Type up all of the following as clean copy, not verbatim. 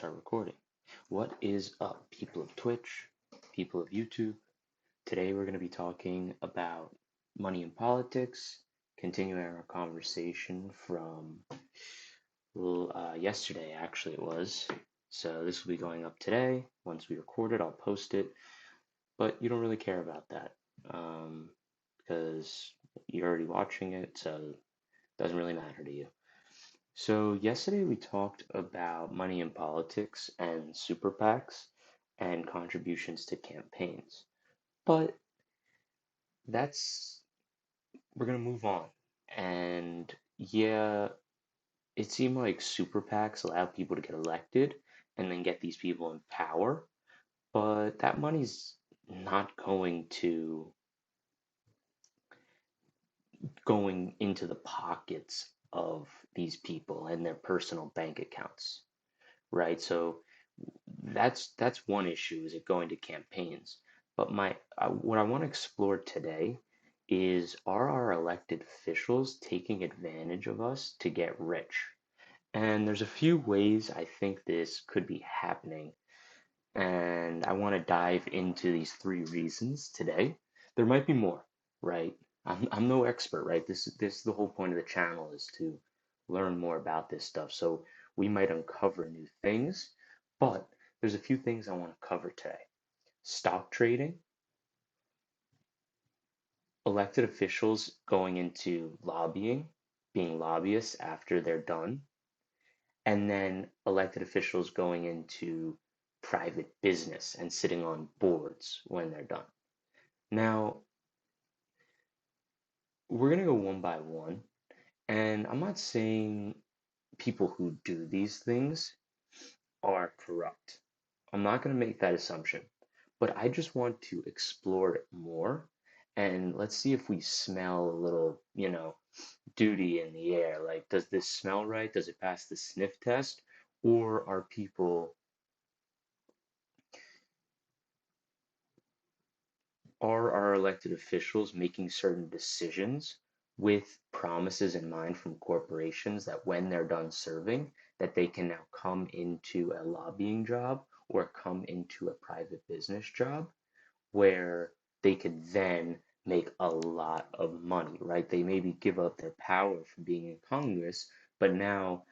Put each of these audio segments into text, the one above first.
start recording. What is up, people of Twitch, people of YouTube? Today we're going to be talking about money and politics, continuing our conversation from yesterday, actually, it was. So this will be going up today. Once we record it, I'll post it. But you don't really care about that um, because you're already watching it, so it doesn't really matter to you. So, yesterday we talked about money in politics and super PACs and contributions to campaigns. But that's, we're going to move on. And yeah, it seemed like super PACs allow people to get elected and then get these people in power. But that money's not going into the pockets of these people and their personal bank accounts, right? So that's one issue, is it going to campaigns? But what I want to explore today is, are our elected officials taking advantage of us to get rich? And there's a few ways I think this could be happening, and I want to dive into these three reasons today. There might be more, right? I'm no expert, right? This the whole point of the channel, is to learn more about this stuff. So we might uncover new things, but there's a few things I want to cover today. Stock trading, elected officials going into lobbying, being lobbyists after they're done, and then elected officials going into private business and sitting on boards when they're done. Now, we're going to go one by one, and I'm not saying people who do these things are corrupt. I'm not going to make that assumption, but I just want to explore it more, and let's see if we smell a little, duty in the air. Like, does this smell right? Does it pass the sniff test? Or are our elected officials making certain decisions with promises in mind from corporations that when they're done serving, that they can now come into a lobbying job or come into a private business job where they could then make a lot of money, right? They maybe give up their power from being in Congress, but now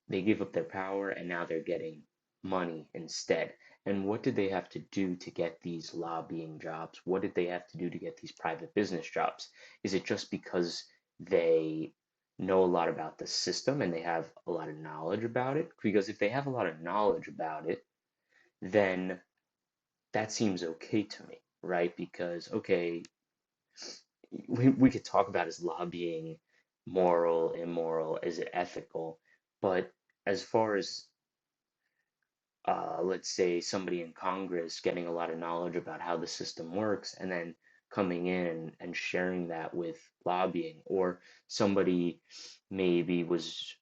they give up their power and now they're getting money instead. And what did they have to do to get these lobbying jobs? What did they have to do to get these private business jobs? Is it just because they know a lot about the system and they have a lot of knowledge about it? Because if they have a lot of knowledge about it, then that seems okay to me, right? Because, okay, we could talk about, is lobbying moral, immoral, is it ethical? But as far as let's say somebody in Congress getting a lot of knowledge about how the system works and then coming in and sharing that with lobbying, or somebody maybe was,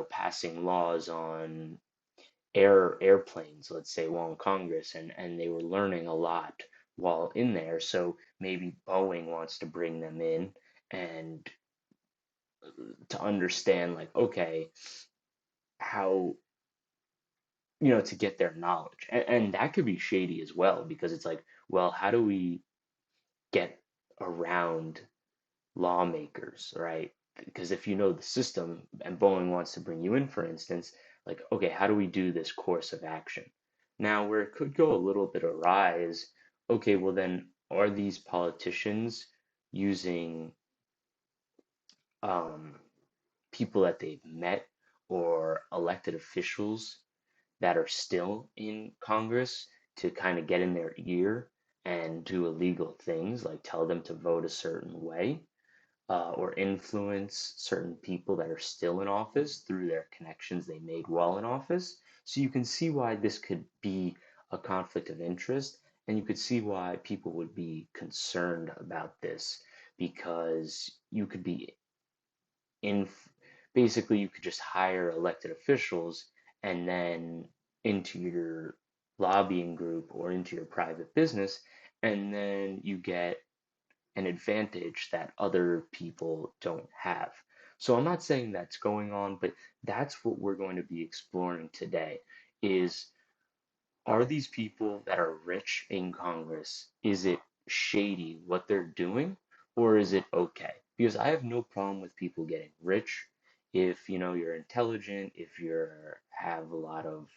passing laws on airplanes, let's say, while in Congress, and they were learning a lot while in there. So maybe Boeing wants to bring them in and to understand, like, okay, how, to get their knowledge. And that could be shady as well, because it's like, well, how do we get around lawmakers, right? Because if you know the system and Boeing wants to bring you in, for instance, like, okay, how do we do this course of action? Now, where it could go a little bit awry is, okay, well, then are these politicians using um, people that they've met or elected officials that are still in Congress to kind of get in their ear and do illegal things, like tell them to vote a certain way, or influence certain people that are still in office through their connections they made while in office. So you can see why this could be a conflict of interest, and you could see why people would be concerned about this, because you could be in basically, you could just hire elected officials and then into your lobbying group or into your private business, and then you get an advantage that other people don't have. So I'm not saying that's going on, but that's what we're going to be exploring today. is, are these people that are rich in Congress, is it shady what they're doing, or is it okay? Because I have no problem with people getting rich if, you're intelligent, if you're have a lot of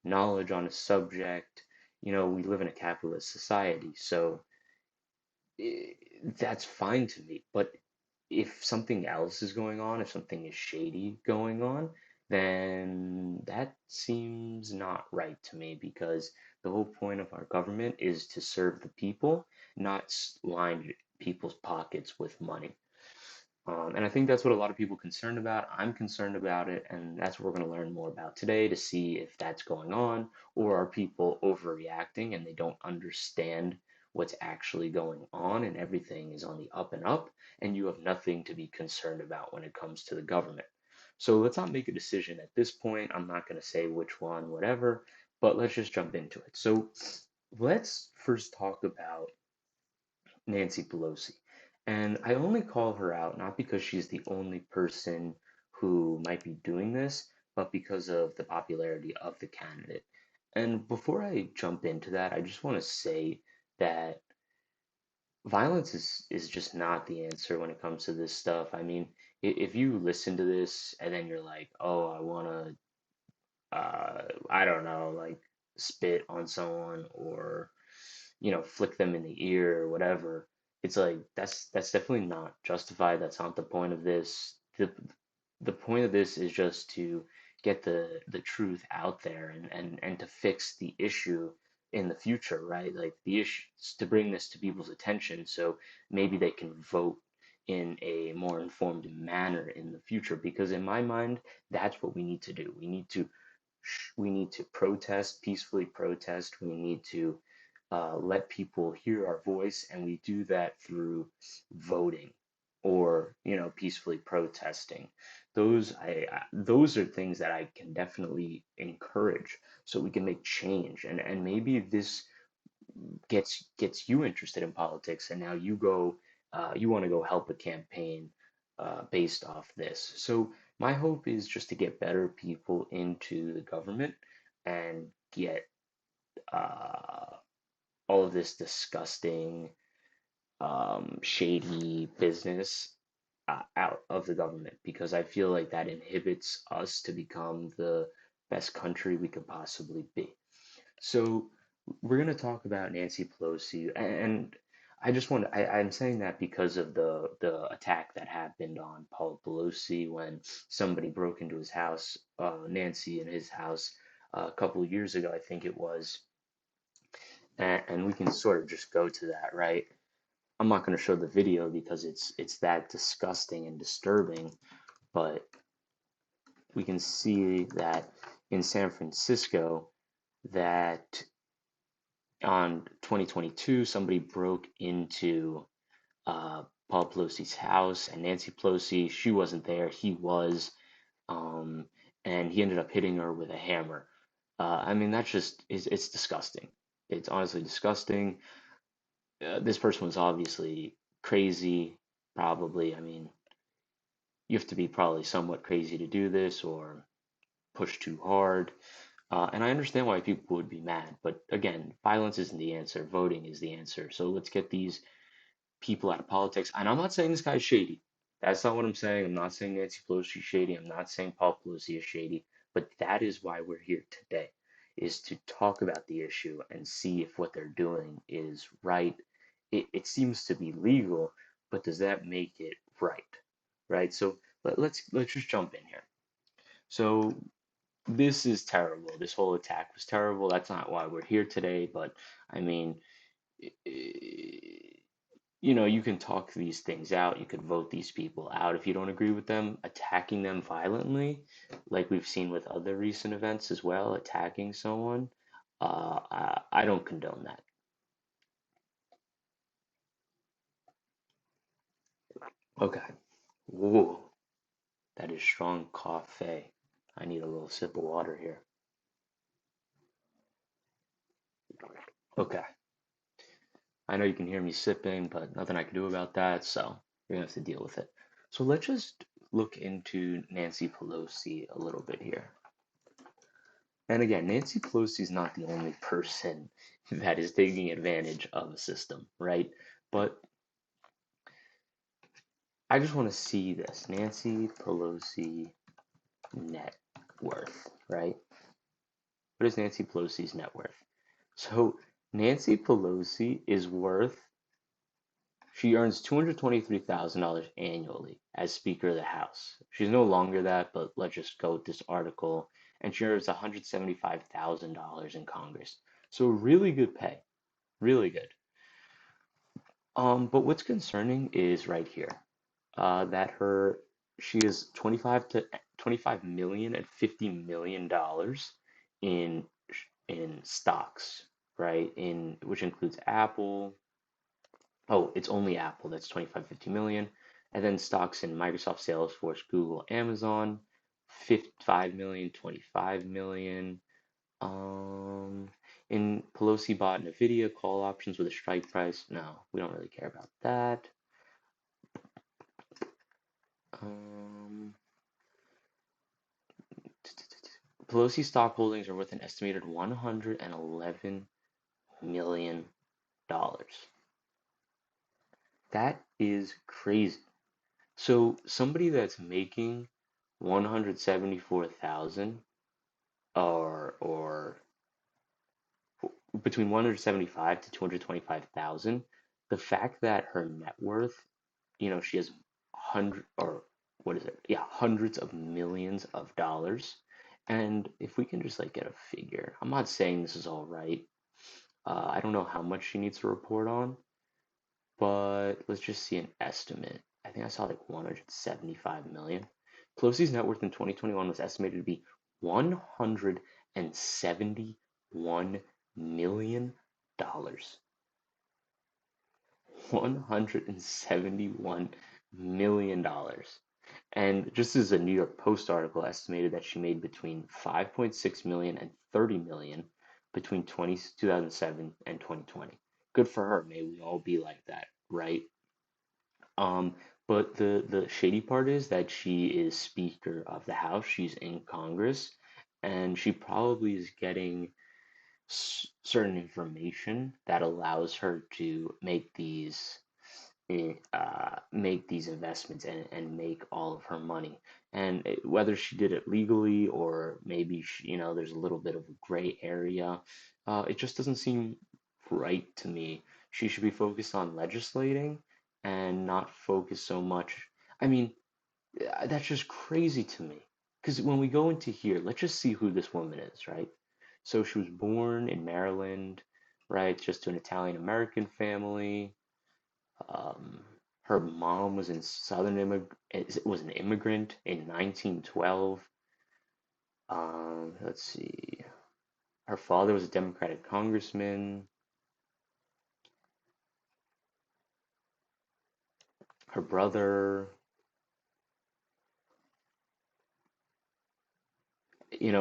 knowledge on a subject. We live in a capitalist society, so eh, that's fine to me. But if something else is going on, if something is shady going on, then that seems not right to me, because the whole point of our government is to serve the people, not line people's pockets with money. And I think that's what a lot of people are concerned about. I'm concerned about it, and that's what we're going to learn more about today, to see if that's going on, or are people overreacting and they don't understand what's actually going on, and everything is on the up and up, and you have nothing to be concerned about when it comes to the government. So let's not make a decision at this point. I'm not going to say which one, whatever, but let's just jump into it. So let's first talk about Nancy Pelosi. And I only call her out not because she's the only person who might be doing this, but because of the popularity of the candidate. And before I jump into that, I just want to say that violence is just not the answer when it comes to this stuff. I mean, if you listen to this and then you're like, oh, I want to, I don't know, like spit on someone, or flick them in the ear or whatever. It's like that's definitely not justified. That's not the point of this. The point of this is just to get the truth out there, and to fix the issue in the future, right? Like the issue to bring this to people's attention, so maybe they can vote in a more informed manner in the future, because in my mind, that's what we need to do. We need to protest, peacefully protest. We need to let people hear our voice, and we do that through voting, or peacefully protesting. Those are things that I can definitely encourage, so we can make change, and maybe this gets you interested in politics, and now you want to go help a campaign based off this. So my hope is just to get better people into the government, and get uh, all of this disgusting, shady business out of the government, because I feel like that inhibits us to become the best country we could possibly be. So we're going to talk about Nancy Pelosi, and I just want to, I'm saying that because of the attack that happened on Paul Pelosi when somebody broke into his house, Nancy in his house, a couple of years ago, I think it was, and we can sort of just go to that, right? I'm not going to show the video because it's that disgusting and disturbing, but we can see that in San Francisco, that on 2022, somebody broke into Paul Pelosi's house, and Nancy Pelosi, she wasn't there, he was, um, and he ended up hitting her with a hammer. I mean, that's just it's disgusting. It's honestly disgusting. This person was obviously crazy, probably. I mean, you have to be probably somewhat crazy to do this, or push too hard. And I understand why people would be mad, but again, violence isn't the answer. Voting is the answer. So let's get these people out of politics. And I'm not saying this guy's shady. That's not what I'm saying. I'm not saying Nancy Pelosi is shady. I'm not saying Paul Pelosi is shady. But that is why we're here today, is to talk about the issue and see if what they're doing is right. It seems to be legal, but does that make it right? Right? So let's just jump in here. So this is terrible. This whole attack was terrible. That's not why we're here today, but I mean, you can talk these things out. You could vote these people out if you don't agree with them. Attacking them violently, like we've seen with other recent events as well, attacking someone, I don't condone that. Okay. Whoa, that is strong coffee. I need a little sip of water here. Okay. I know you can hear me sipping, but nothing I can do about that, so you're gonna have to deal with it. So let's just look into Nancy Pelosi a little bit here. And again, Nancy Pelosi is not the only person that is taking advantage of a system, right? But I just want to see this Nancy Pelosi net worth, right? What is Nancy Pelosi's net worth? So Nancy Pelosi is worth, she earns $223,000 annually as Speaker of the House. She's no longer that, but let's just go with this article. And she earns $175,000 in Congress. So really good pay, really good. But what's concerning is right here, that she is 25 million and $50 million in stocks, right? In which includes Apple. Oh, it's only Apple. That's 25, 50 million. And then stocks in Microsoft, Salesforce, Google, Amazon, 55 million, 25 million. Um, in Pelosi bought Nvidia call options with a strike price. No, we don't really care about that. Um, Pelosi stock holdings are worth an estimated $111 million. That is crazy. So somebody that's making 174,000 or between 175 to 225,000, the fact that her net worth, she has hundred or what is it? Yeah, hundreds of millions of dollars. And if we can just like get a figure, I'm not saying this is all right. I don't know how much she needs to report on, but let's just see an estimate. I think I saw like 175 million. Pelosi's net worth in 2021 was estimated to be 171 million dollars. 171 million dollars. And just as a New York Post article estimated that she made between 5.6 million and 30 million between 2007 and 2020. Good for her. May we all be like that, right? Um, but the shady part is that she is Speaker of the House. She's in Congress, and she probably is getting certain information that allows her to make these investments and make all of her money. And whether she did it legally or maybe there's a little bit of a gray area, it just doesn't seem right to me. She should be focused on legislating and not focus so much. I mean, that's just crazy to me. Because when we go into here, let's just see who this woman is, right? So she was born in Maryland, right? Just to an Italian American family. Um, Her mom was was an immigrant in 1912. Let's see. Her father was a Democratic congressman. Her brother,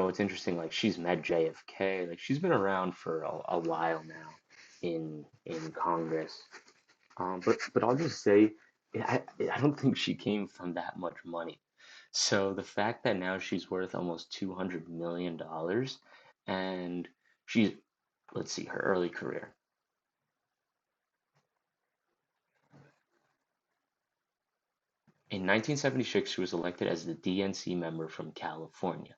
it's interesting. Like she's met JFK. Like she's been around for a while now in Congress. But I'll just say, I don't think she came from that much money. So the fact that now she's worth almost $200 million, and she's, let's see, her early career. In 1976, she was elected as the DNC member from California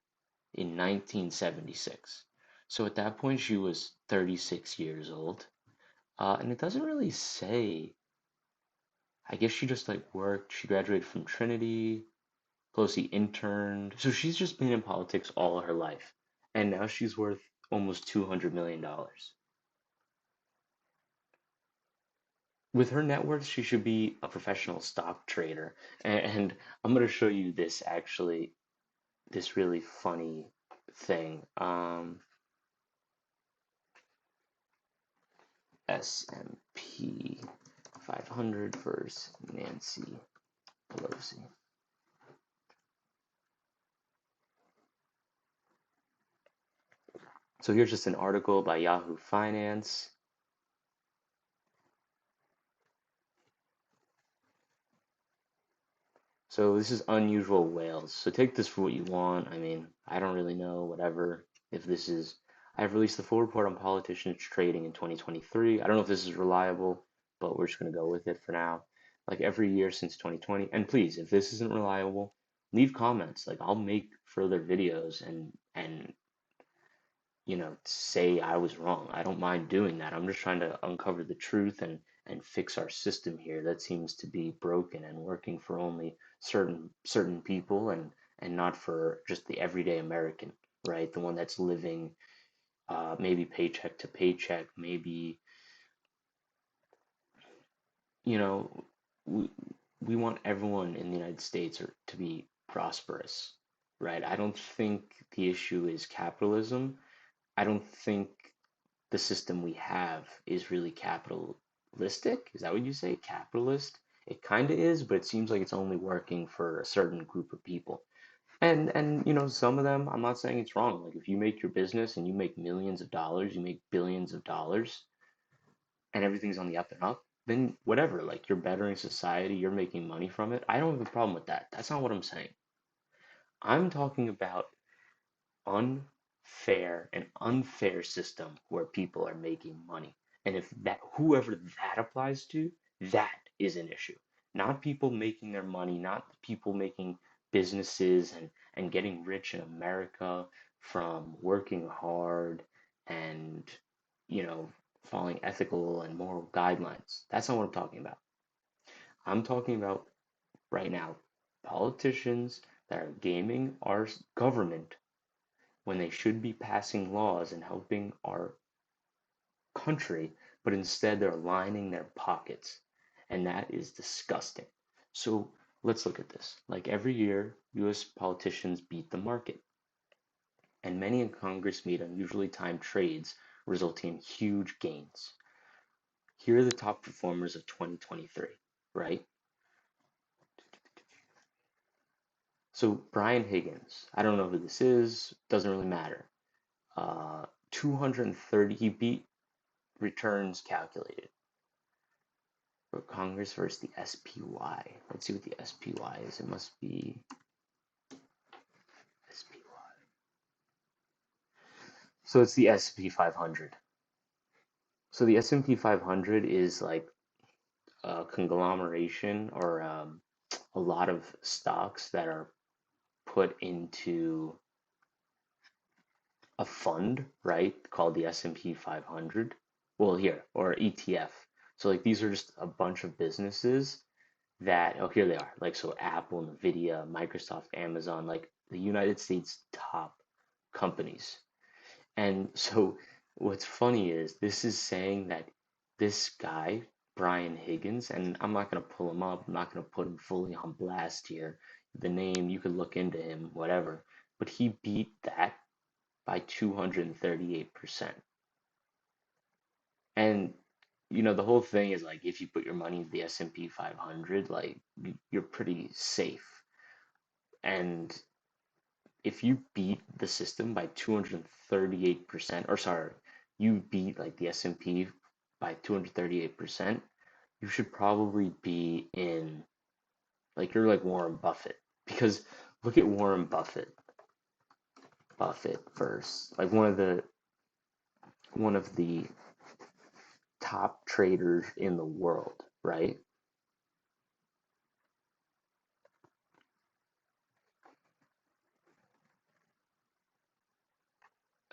in 1976. So at that point, she was 36 years old. And it doesn't really say, I guess she just like worked, she graduated from Trinity. Pelosi interned. So she's just been in politics all her life. And now she's worth almost $200 million. With her net worth, she should be a professional stock trader. And I'm going to show you this actually, this really funny thing. S&P 500 versus Nancy Pelosi. So here's just an article by Yahoo Finance. So this is unusual whales. So take this for what you want. I mean, I don't really know, whatever. if this is, I've released the full report on politicians trading in 2023. I don't know if this is reliable, but we're just going to go with it for now. Like every year since 2020. And please, if this isn't reliable, leave comments. Like I'll make further videos and say I was wrong. I don't mind doing that. I'm just trying to uncover the truth and fix our system here that seems to be broken and working for only certain people and not for just the everyday American, right? The one that's living maybe paycheck to paycheck, maybe, you know, we, we want everyone in the United States to be prosperous, right? I don't think the issue is capitalism. I don't think the system we have is really capitalistic. Is that what you say? Capitalist? It kind of is, but it seems like it's only working for a certain group of people. And some of them, I'm not saying it's wrong. Like if you make your business and you make millions of dollars, you make billions of dollars, and everything's on the up and up, then whatever, like you're bettering society, you're making money from it. I don't have a problem with that. That's not what I'm saying. I'm talking about an unfair system where people are making money. And if that whoever that applies to, that is an issue. Not people making their money, not people making businesses and getting rich in America from working hard and, you know, following ethical and moral guidelines. That's not what I'm talking about. I'm talking about right now politicians that are gaming our government when they should be passing laws and helping our country, but instead they're lining their pockets. And that is disgusting. So let's look at this. Like every year, US politicians beat the market, and many in Congress made unusually timed trades, resulting in huge gains. Here are the top performers of 2023, right? So Brian Higgins, I don't know who this is, doesn't really matter. 230, he beat returns calculated. For Congress versus the SPY. Let's see what the SPY is. It must be SPY. So it's the S&P 500. So the S&P 500 is like a conglomeration or a lot of stocks that are put into a fund, right, called the S&P 500. Well, here, or ETF. So like these are just a bunch of businesses that, oh, here they are. Like, so Apple, Nvidia, Microsoft, Amazon, like the United States top companies. And so what's funny is this is saying that this guy, Brian Higgins, and I'm not going to pull him up, I'm not going to put him fully on blast here. The name, you could look into him, whatever. But he beat that by 238%. And the whole thing is like if you put your money in the S&P 500, like you're pretty safe. And if you beat the system by 238%, or sorry, you beat like the S&P by 238%, you should probably be in, like, you're like Warren Buffett. Because look at Warren Buffett. Buffett first, like one of the top traders in the world, right?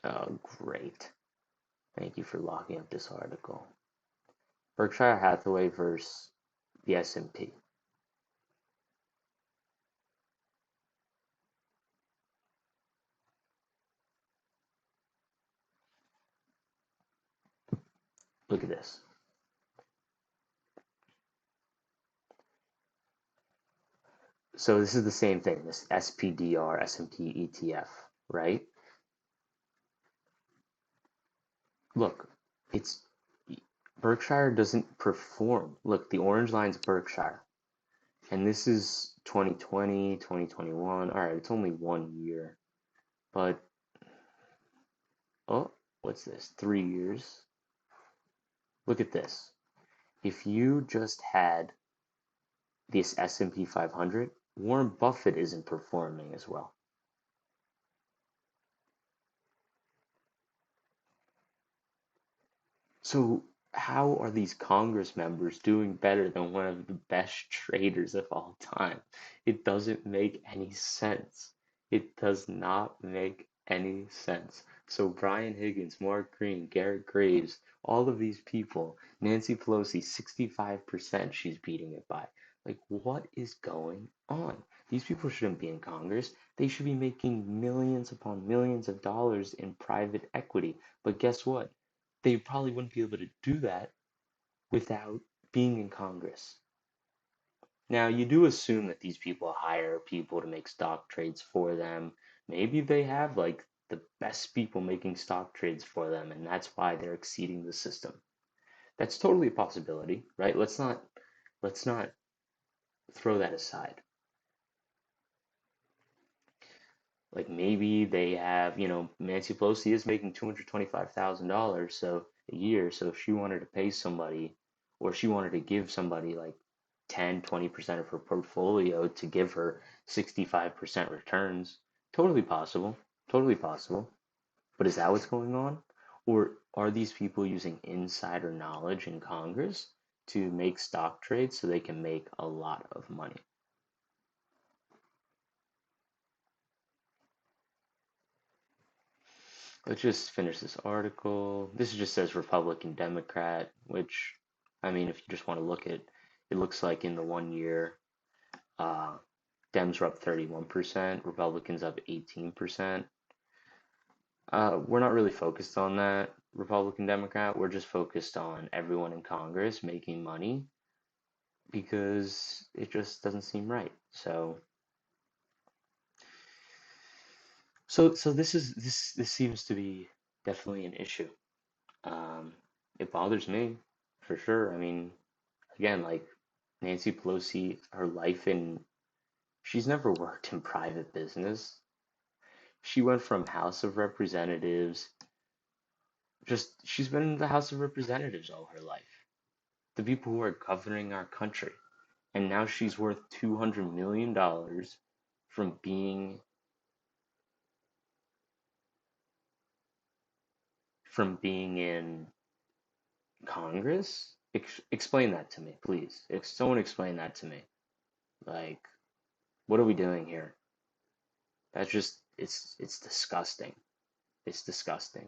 Oh, great. Thank you for locking up this article. Berkshire Hathaway versus the S&P. Look at this. So this is the same thing, this SPDR, S&P ETF, right? Look, it's Berkshire doesn't perform. Look, the orange line's Berkshire. And this is 2020, 2021. All right, it's only 1 year. But, oh, what's this? 3 years. Look at this. If you just had this S&P 500, Warren Buffett isn't performing as well. So how are these Congress members doing better than one of the best traders of all time? It doesn't make any sense. It does not make any sense. So Brian Higgins, Mark Green, Garrett Graves, all of these people, Nancy Pelosi, 65% she's beating it by. Like, what is going on? These people shouldn't be in Congress. They should be making millions upon millions of dollars in private equity. But guess what? They probably wouldn't be able to do that without being in Congress. Now, you do assume that these people hire people to make stock trades for them. Maybe they have like the best people making stock trades for them, and that's why they're exceeding the system. That's totally a possibility, right? Let's not throw that aside. Like maybe they have, Nancy Pelosi is making $225,000 so a year. So if she wanted to pay somebody or she wanted to give somebody like 10, 20% of her portfolio to give her 65% returns, totally possible. Totally possible. But is that what's going on? Or are these people using insider knowledge in Congress to make stock trades so they can make a lot of money? Let's just finish this article. This just says Republican, Democrat, which, I mean, if you just want to look at, it looks like in the 1 year, uh, Dems are up 31%, Republicans up 18%. We're not really focused on that, Republican, Democrat. We're just focused on everyone in Congress making money because it just doesn't seem right. So this seems to be definitely an issue. Um, it bothers me for sure. I mean, again, like Nancy Pelosi, her life in, she's never worked in private business. She went from House of Representatives, she's been in the House of Representatives all her life. The people who are governing our country. And now she's worth $200 million from being in Congress. Explain that to me, please. If someone explain that to me. Like, what are we doing here? That's just it's disgusting. It's disgusting.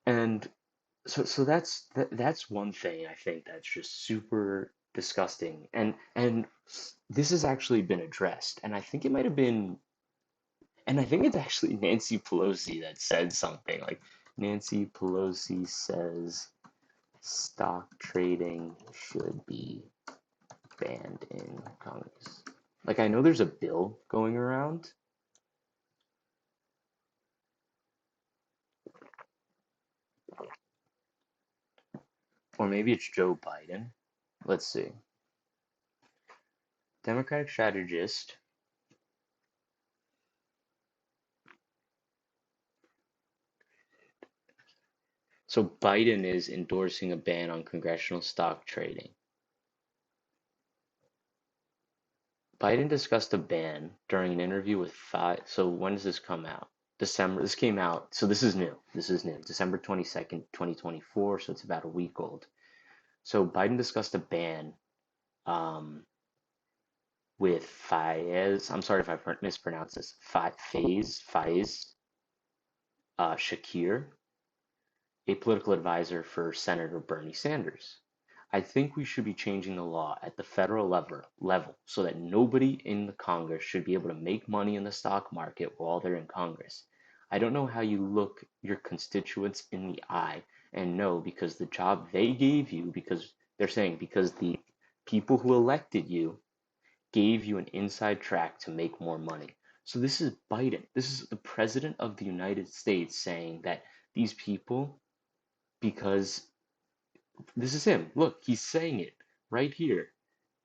And so that's one thing I think that's just super disgusting. And this has actually been addressed. And I think it might have been and I think it's actually Nancy Pelosi that said something like Nancy Pelosi says stock trading should be banned in Congress. Like I know there's a bill going around. Or maybe it's Joe Biden. Let's see. Democratic strategist. So Biden is endorsing a ban on congressional stock trading. Biden discussed a ban during an interview with five. So when does this come out? December. This came out. So this is new. This is new. December 22nd, 2024. So it's about a week old. So Biden discussed a ban with Fayez. I'm sorry if I mispronounce this. Faiz Shakir, a political advisor for Senator Bernie Sanders. I think we should be changing the law at the federal level so that nobody in the Congress should be able to make money in the stock market while they're in Congress. I don't know how you look your constituents in the eye and know because the job they gave you, because they're saying because the people who elected you gave you an inside track to make more money. So this is Biden. This is the president of the United States saying that these people, because this is him. Look, he's saying it right here.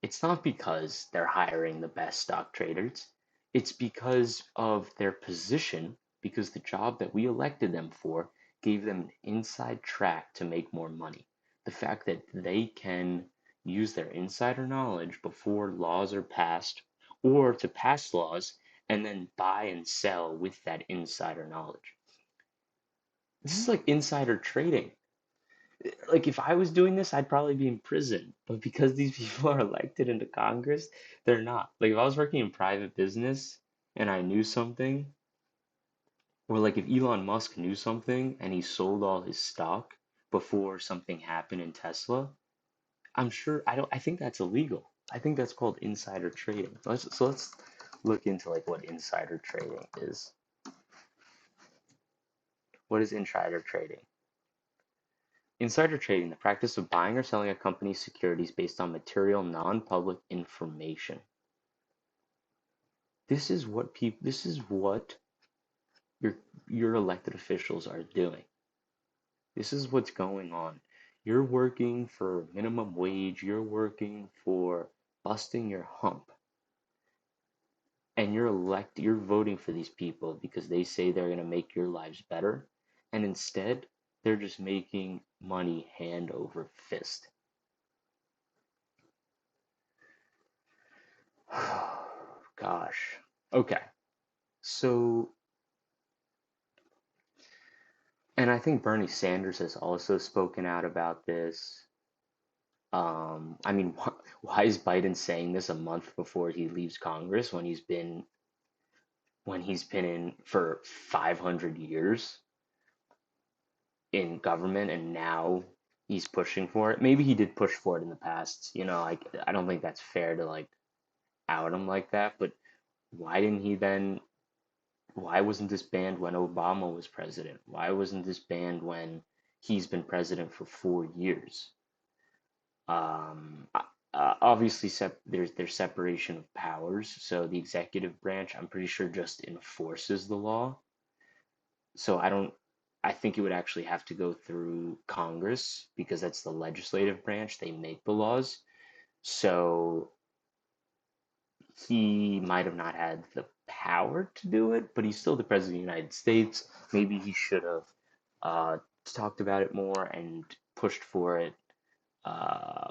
It's not because they're hiring the best stock traders. It's because of their position, because the job that we elected them for gave them an inside track to make more money. The fact that they can use their insider knowledge before laws are passed or to pass laws and then buy and sell with that insider knowledge. This is like insider trading. Like if I was doing this, I'd probably be in prison. But because these people are elected into Congress, they're not. Like if I was working in private business and I knew something, or like if Elon Musk knew something and he sold all his stock before something happened in Tesla, I think that's illegal. I think that's called insider trading. Let's look into like what insider trading is. What is insider trading? Insider trading, the practice of buying or selling a company's securities based on material non-public information. This is what your your elected officials are doing. This is what's going on. You're working for minimum wage, you're working for busting your hump. And you're voting for these people because they say they're going to make your lives better. And instead, they're just making money hand over fist. Gosh. Okay. So, and I think Bernie Sanders has also spoken out about this. I mean, why is Biden saying this a month before he leaves Congress when he's been in for 500 years in government and now he's pushing for it? Maybe he did push for it in the past. Like I don't think that's fair to like out him like that, but why didn't he then why wasn't this banned when Obama was president? Why wasn't this banned when he's been president for 4 years? Obviously, there's separation of powers, so the executive branch, I'm pretty sure, just enforces the law. So I think it would actually have to go through Congress because that's the legislative branch. They make the laws. So he might have not had the power to do it, but he's still the president of the United States. Maybe he should have uh, talked about it more and pushed for it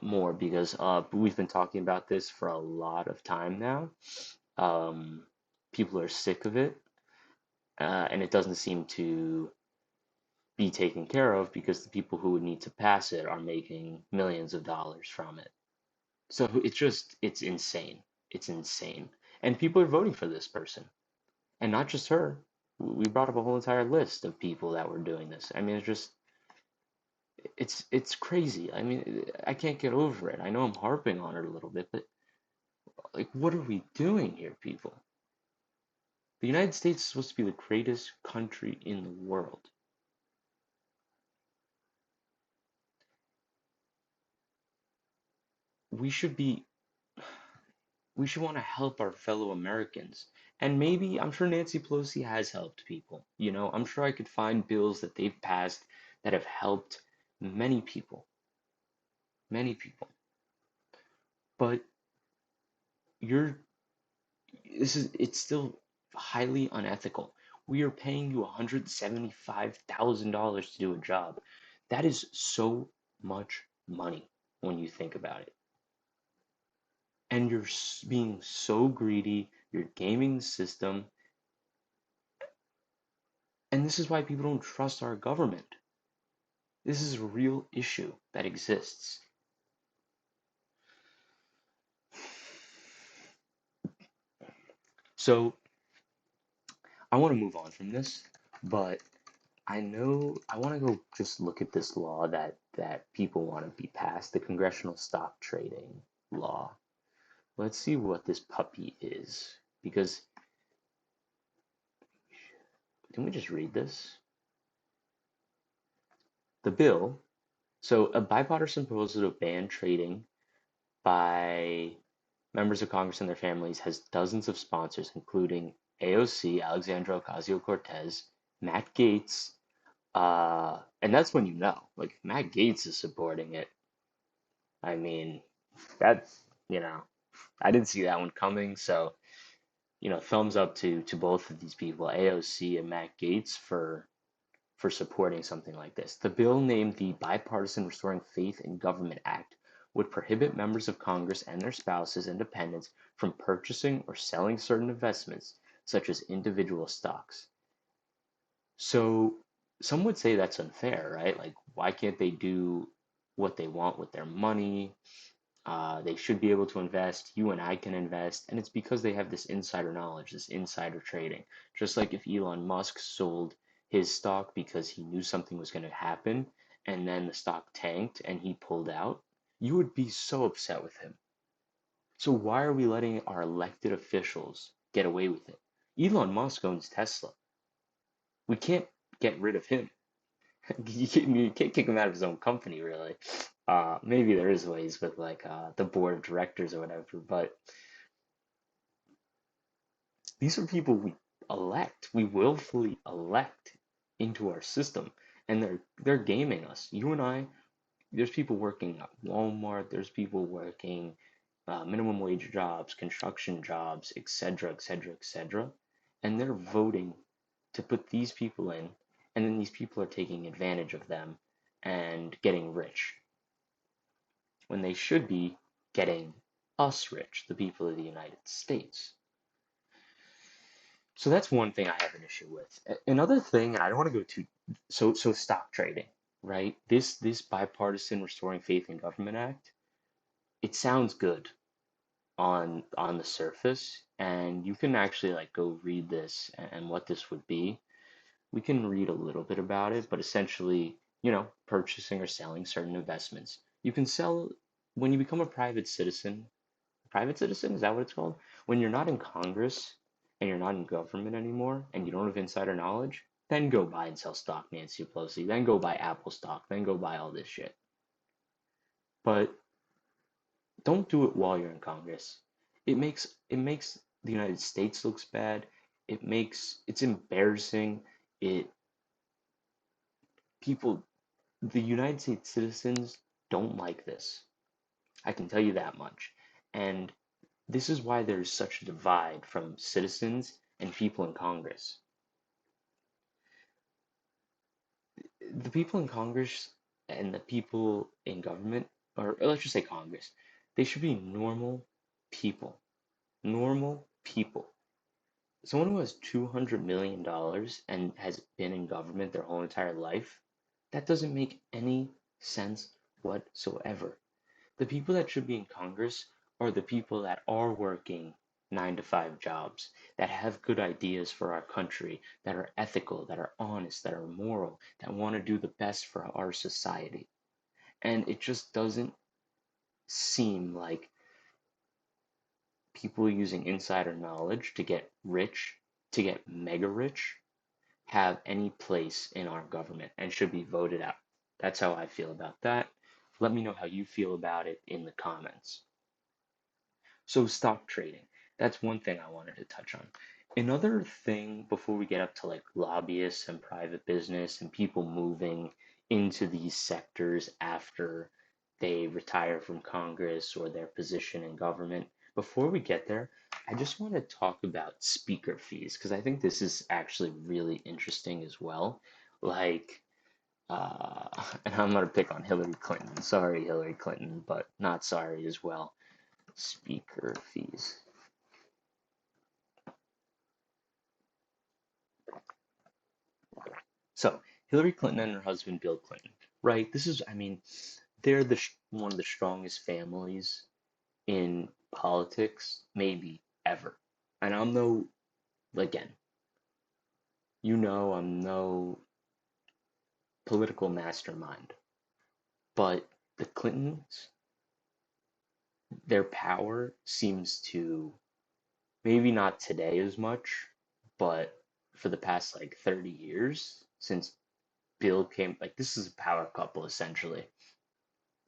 more because we've been talking about this for a lot of time now. Um, People are sick of it, and it doesn't seem to be taken care of because the people who would need to pass it are making millions of dollars from it. So it's insane. It's insane. And people are voting for this person. And not just her. We brought up a whole entire list of people that were doing this. I mean, it's crazy. I mean, I can't get over it. I know I'm harping on it a little bit, but like, what are we doing here, people? The United States is supposed to be the greatest country in the world. We should be we should want to help our fellow Americans. And maybe, I'm sure Nancy Pelosi has helped people. I'm sure I could find bills that they've passed that have helped many people, many people. But you're, it's still highly unethical. We are paying you $175,000 to do a job. That is so much money when you think about it. And you're being so greedy, you're gaming the system, and this is why people don't trust our government. This is a real issue that exists. So I want to move on from this, but I want to go just look at this law that people want to be passed, the Congressional Stock Trading Law. Let's see what this puppy is, because can we just read this? The bill, so a bipartisan proposal to ban trading by members of Congress and their families has dozens of sponsors, including AOC, Alexandra Ocasio-Cortez, Matt Gaetz, and that's when like Matt Gaetz is supporting it. I mean, that's, I didn't see that one coming. So, thumbs up to both of these people, AOC and Matt Gaetz, for supporting something like this. The bill, named the Bipartisan Restoring Faith in Government Act, would prohibit members of Congress and their spouses and dependents from purchasing or selling certain investments, such as individual stocks. So some would say that's unfair, right? Like, why can't they do what they want with their money? They should be able to invest. You and I can invest. And it's because they have this insider knowledge, this insider trading. Just like if Elon Musk sold his stock because he knew something was going to happen, and then the stock tanked and he pulled out, you would be so upset with him. So why are we letting our elected officials get away with it? Elon Musk owns Tesla. We can't get rid of him. You can't kick him out of his own company, really. Maybe there is ways with like the board of directors or whatever, but these are people we elect, we willfully elect into our system, and they're gaming us. You and I, there's people working at Walmart, there's people working minimum wage jobs, construction jobs, etc., etc., etc., and they're voting to put these people in, and then these people are taking advantage of them and getting rich when they should be getting us rich, the people of the United States. So that's one thing I have an issue with. Another thing, and I don't want to go too so stock trading, right? This bipartisan Restoring Faith in Government Act, it sounds good on the surface, and you can actually like go read this and what this would be. We can read a little bit about it, but essentially, purchasing or selling certain investments. You can sell when you become a private citizen, is that what it's called? When you're not in Congress and you're not in government anymore and you don't have insider knowledge, then go buy and sell stock, Nancy Pelosi. Then go buy Apple stock. Then go buy all this shit. But don't do it while you're in Congress. It makes the United States looks bad. It's embarrassing. It people the United States citizens don't like this. I can tell you that much. And this is why there's such a divide from citizens and people in Congress. The people in Congress and the people in government, or let's just say Congress, they should be normal people. Normal people. Someone who has $200 million and has been in government their whole entire life, that doesn't make any sense whatsoever. The people that should be in Congress are the people that are working 9 to 5 jobs, that have good ideas for our country, that are ethical, that are honest, that are moral, that want to do the best for our society. And it just doesn't seem like people using insider knowledge to get rich, to get mega rich, have any place in our government and should be voted out. That's how I feel about that. Let me know how you feel about it in the comments. So stock trading, that's one thing I wanted to touch on. Another thing before we get up to like lobbyists and private business and people moving into these sectors after they retire from Congress or their position in government, before we get there, I just want to talk about speaker fees because I think this is actually really interesting as well. Like, and I'm gonna pick on Hillary Clinton. Sorry, Hillary Clinton, but not sorry as well. Speaker fees. So Hillary Clinton and her husband Bill Clinton, right? I mean, they're one of the strongest families in politics, maybe ever. And again, I'm no political mastermind, but the Clintons, their power seems to, maybe not today as much, but for the past like 30 years since Bill came, like this is a power couple essentially.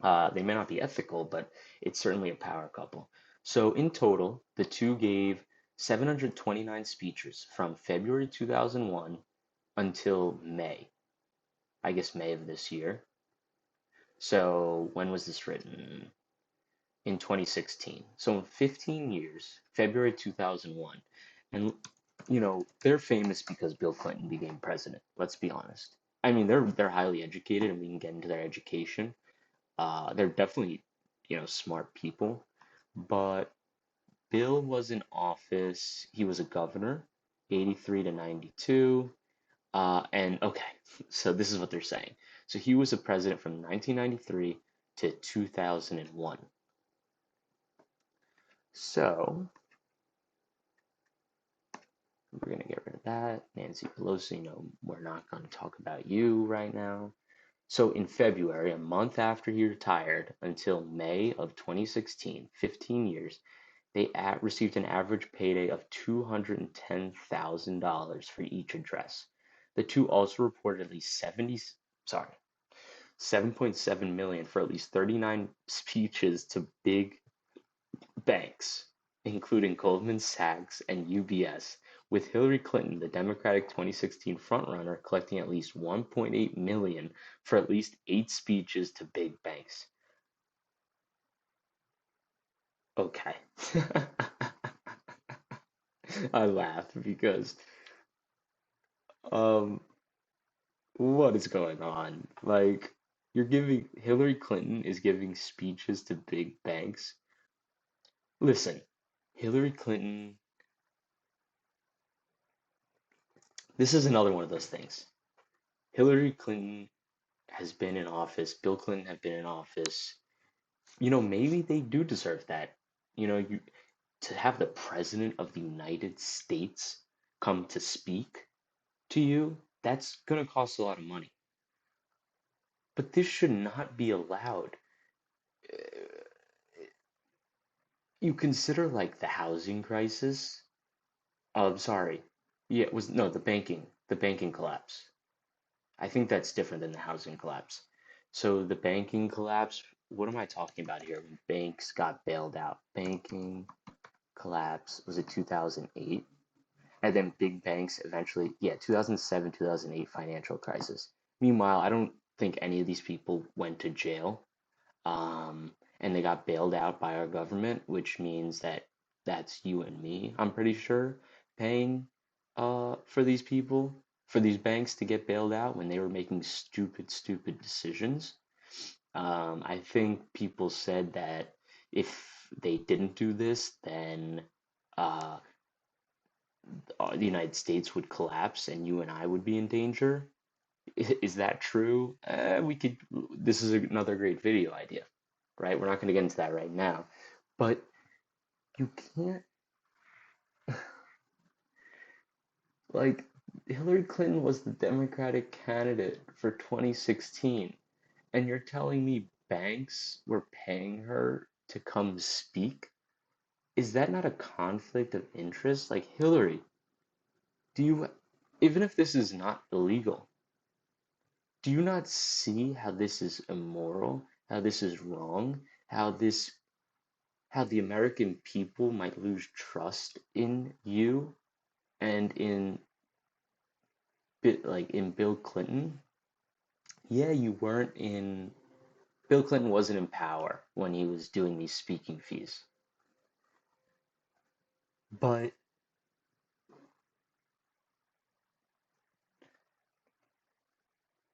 They may not be ethical, but it's certainly a power couple. So in total, the two gave 729 speeches from February 2001 until May, I guess May of this year. So when was this written? In 2016. So in 15 years, February 2001. And they're famous because Bill Clinton became president. Let's be honest. I mean, they're highly educated, and we can get into their education. They're definitely, smart people. But Bill was in office. He was a governor, 83 to 92. And okay, so this is what they're saying. So he was a president from 1993 to 2001. So we're going to get rid of that. Nancy Pelosi, no, we're not going to talk about you right now. So in February, a month after he retired, until May of 2016, 15 years, they received an average payday of $210,000 for each address. The two also reported at least 7.7 million for at least 39 speeches to big banks, including Goldman Sachs and UBS, with Hillary Clinton, the Democratic 2016 frontrunner, collecting at least 1.8 million for at least 8 speeches to big banks. Okay. I laugh because um what is going on? Like you're giving Hillary Clinton is giving speeches to big banks. Listen, Hillary Clinton, this is another one of those things. Hillary Clinton has been in office, Bill Clinton have been in office. Maybe they do deserve that. You to have the president of the United States come to speak to you, that's gonna cost a lot of money. But this should not be allowed. You consider like the housing crisis. Oh, I'm sorry. Yeah, it was no, the banking collapse. I think that's different than the housing collapse. So the banking collapse, what am I talking about here? When banks got bailed out. Banking collapse, was it 2008? And then big banks eventually, yeah, 2007, 2008 financial crisis. Meanwhile, I don't think any of these people went to jail. And they got bailed out by our government, which means that that's you and me, I'm pretty sure, paying for these people, for these banks to get bailed out when they were making stupid, stupid decisions. I think people said that if they didn't do this, then uh, the United States would collapse and you and I would be in danger. Is that true? We could. This is another great video idea, right? We're not going to get into that right now, but you can't like Hillary Clinton was the Democratic candidate for 2016, and you're telling me banks were paying her to come speak? Is that not a conflict of interest? Like Hillary, do you, even if this is not illegal, do you not see how this is immoral, how this is wrong, how the American people might lose trust in you and in in Bill Clinton? Yeah, you weren't in Bill Clinton wasn't in power when he was doing these speaking fees. But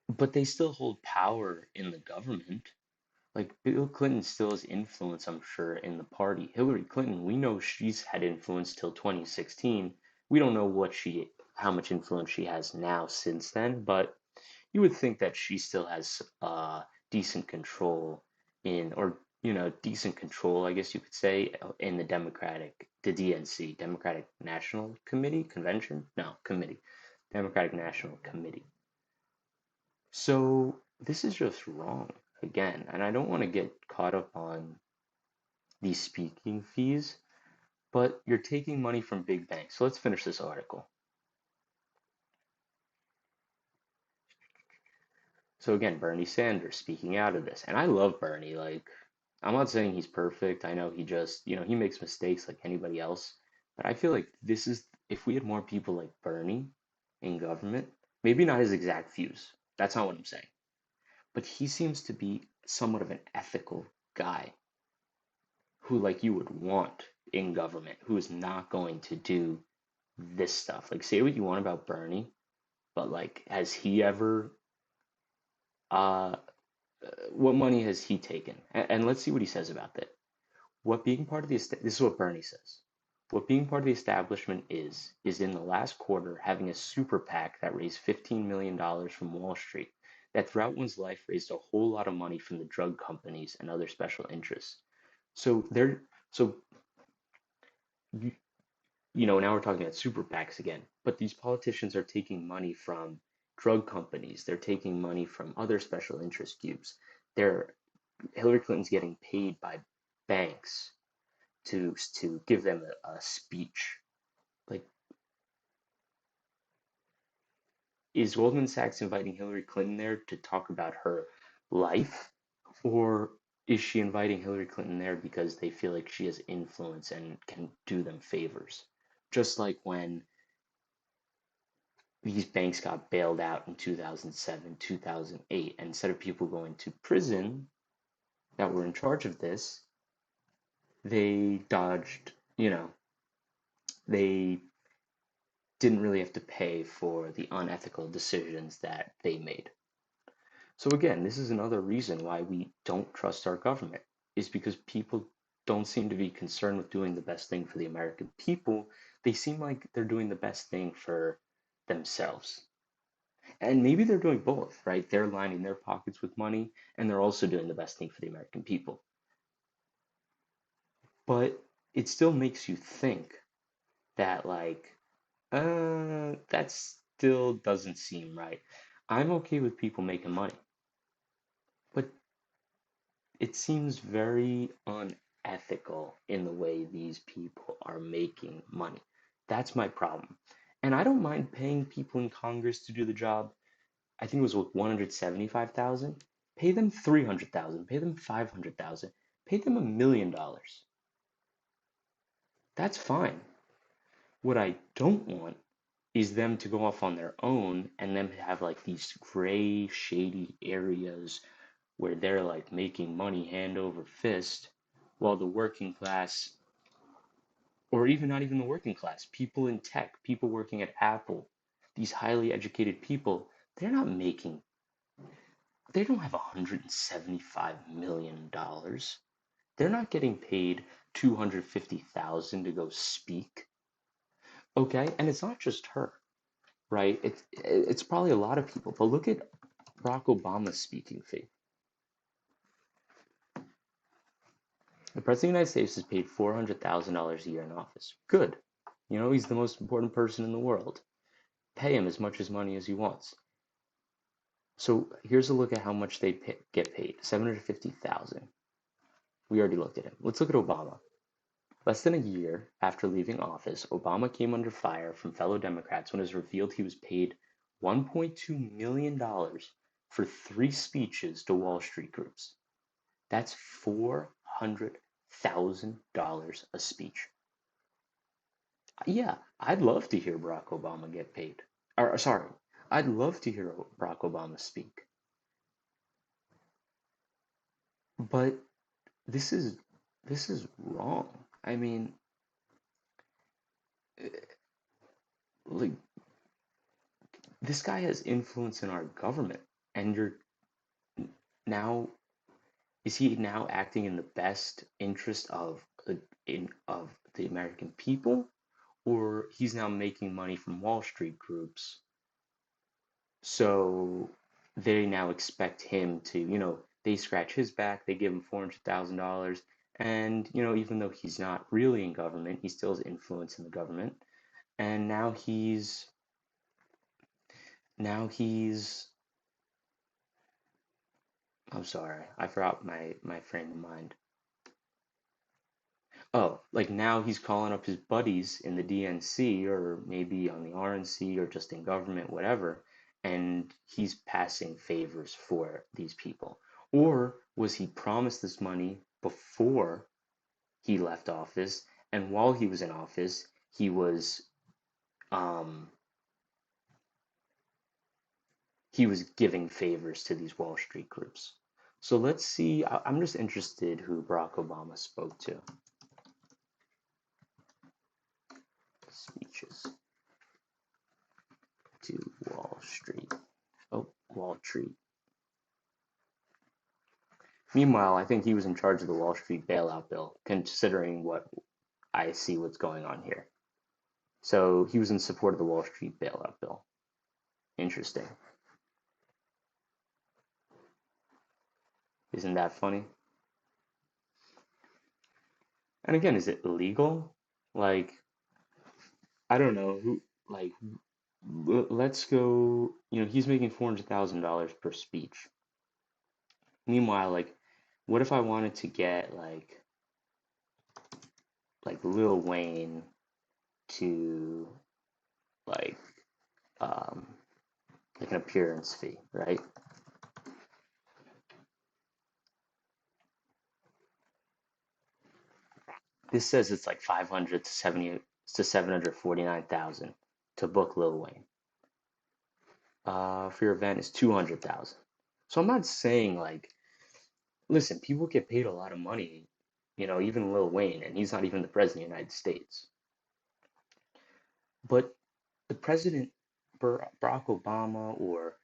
but they still hold power in the government. Like Bill Clinton still has influence, I'm sure, in the party. Hillary Clinton, we know she's had influence till 2016. We don't know how much influence she has now since then, but you would think that she still has decent control decent control, I guess you could say, in the DNC, Democratic National Committee, Convention? No, Committee, Democratic National Committee. So this is just wrong again, and I don't want to get caught up on these speaking fees, but you're taking money from big banks. So let's finish this article. So again, Bernie Sanders speaking out of this. And I love Bernie. Like, I'm not saying he's perfect. I know he just, he makes mistakes like anybody else. But I feel like if we had more people like Bernie in government, maybe not his exact views. That's not what I'm saying. But he seems to be somewhat of an ethical guy who, like, you would want in government, who is not going to do this stuff. Like, say what you want about Bernie, but, like, has he ever uh, what money has he taken? And let's see what he says about that. What being part of the estate, this is what Bernie says. What being part of the establishment is in the last quarter having a super PAC that raised $15 million from Wall Street, that throughout one's life raised a whole lot of money from the drug companies and other special interests. So they're so you, now we're talking about super PACs again, but these politicians are taking money from drug companies. They're taking money from other special interest groups. They're Hillary Clinton's getting paid by banks to give them a speech. Like, is Goldman Sachs inviting Hillary Clinton there to talk about her life, or is she inviting Hillary Clinton there because they feel like she has influence and can do them favors? Just like when these banks got bailed out in 2007, 2008, and instead of people going to prison that were in charge of this, they dodged, they didn't really have to pay for the unethical decisions that they made. So again, this is another reason why we don't trust our government, is because people don't seem to be concerned with doing the best thing for the American people. They seem like they're doing the best thing for themselves. And maybe they're doing both, right? They're lining their pockets with money and they're also doing the best thing for the American people. But it still makes you think that, like, that still doesn't seem right. I'm okay with people making money, but it seems very unethical in the way these people are making money. That's my problem. And I don't mind paying people in Congress to do the job. I think it was with 175,000. Pay them 300,000, pay them 500,000, pay them $1 million. That's fine. What I don't want is them to go off on their own and them to have like these gray, shady areas where they're like making money hand over fist while the working class, or even not even the working class, people in tech, people working at Apple, these highly educated people, they're not making, they don't have $175 million. They're not getting paid 250,000 to go speak. Okay, and it's not just her, right? It's probably a lot of people. But look at Barack Obama's speaking fee. The President of the United States is paid $400,000 a year in office. Good. He's the most important person in the world. Pay him as much as money as he wants. So here's a look at how much they get paid. 750,000. We already looked at him. Let's look at Obama. Less than a year after leaving office, Obama came under fire from fellow Democrats when it was revealed he was paid $1.2 million for 3 speeches to Wall Street groups. That's $400,000 a speech. Yeah, I'd love to hear Barack Obama get paid. Or, sorry, I'd love to hear Barack Obama speak. But this is this is wrong. I mean, like, this guy has influence in our government, and you're now is he now acting in the best interest of the American people, or he's now making money from Wall Street groups, so they now expect him to, they scratch his back, they give him $400,000, and even though he's not really in government, he still has influence in the government, and now he's I'm sorry, I forgot my frame of mind. Oh, like now he's calling up his buddies in the DNC or maybe on the RNC or just in government, whatever, and he's passing favors for these people. Or was he promised this money before he left office, and while he was in office, um he was giving favors to these Wall Street groups. So let's see. I'm just interested who Barack Obama spoke to. Speeches to Wall Street. Oh, Wall Street. Meanwhile, I think he was in charge of the Wall Street bailout bill, considering what I see what's going on here. So he was in support of the Wall Street bailout bill. Interesting. Isn't that funny? And again, is it illegal? Like, I don't know who, like, let's go, he's making $400,000 per speech. Meanwhile, like, what if I wanted to get like Lil Wayne to like um like an appearance fee, right? This says it's like 500 to 70 to 749,000 to book Lil Wayne. For your event is 200,000. So I'm not saying like, listen, people get paid a lot of money, even Lil Wayne, and he's not even the president of the United States. But the president, Barack Obama or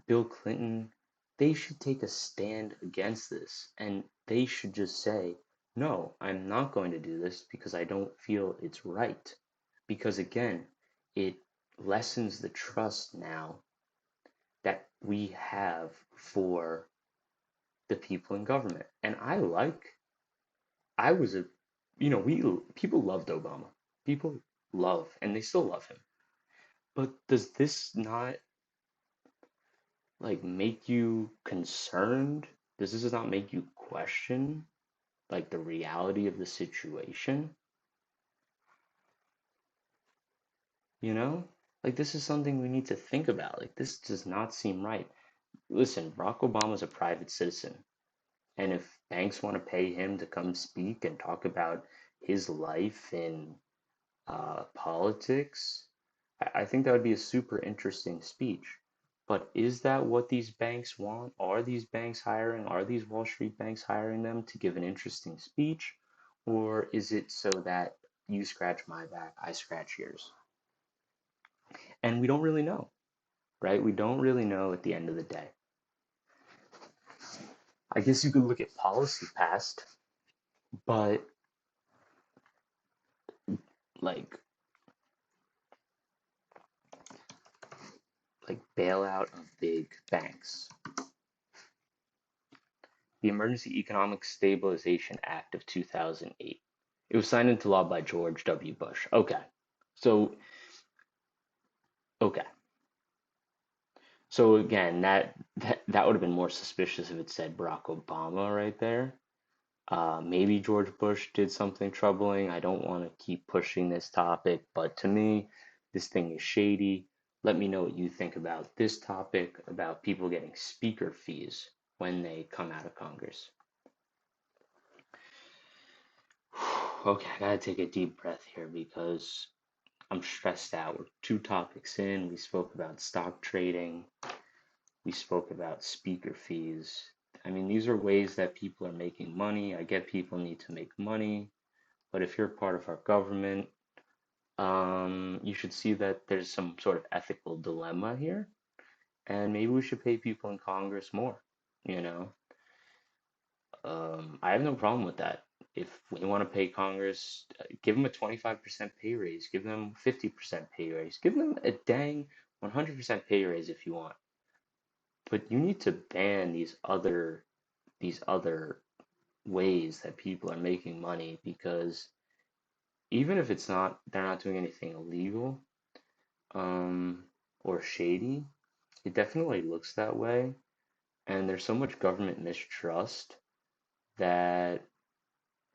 Bill Clinton, they should take a stand against this and they should just say, no, I'm not going to do this because I don't feel it's right. Because again, it lessens the trust now that we have for the people in government. And I was a, we people loved Obama. People love, and they still love him. But does this not like make you concerned? Does this not make you question like the reality of the situation? You know? Like this is something we need to think about. Like this does not seem right. Listen, Barack Obama's a private citizen. And if banks want to pay him to come speak and talk about his life in politics, I think that would be a super interesting speech. But is that what these banks want? Are these banks hiring? Are these Wall Street banks hiring them to give an interesting speech? Or is it so that you scratch my back, I scratch yours? And we don't really know, right? We don't really know at the end of the day. I guess you could look at policy past, but like bailout of big banks. The Emergency Economic Stabilization Act of 2008. It was signed into law by George W. Bush. Okay. So, okay. So again, that would have been more suspicious if it said Barack Obama right there. Maybe George Bush did something troubling. I don't want to keep pushing this topic, but to me, this thing is shady. Let me know what you think about this topic, about people getting speaker fees when they come out of Congress. Okay, I gotta take a deep breath here because I'm stressed out. We're two topics in. We spoke about stock trading. We spoke about speaker fees. I mean, these are ways that people are making money. I get people need to make money, but if you're part of our government, you should see that there's some sort of ethical dilemma here, and maybe we should pay people in Congress more, you know? I have no problem with that. If we want to pay Congress, give them a 25% pay raise, give them 50% pay raise, give them a dang 100% pay raise if you want. But you need to ban these other ways that people are making money because even if they're not doing anything illegal, um, or shady, it definitely looks that way. And there's so much government mistrust that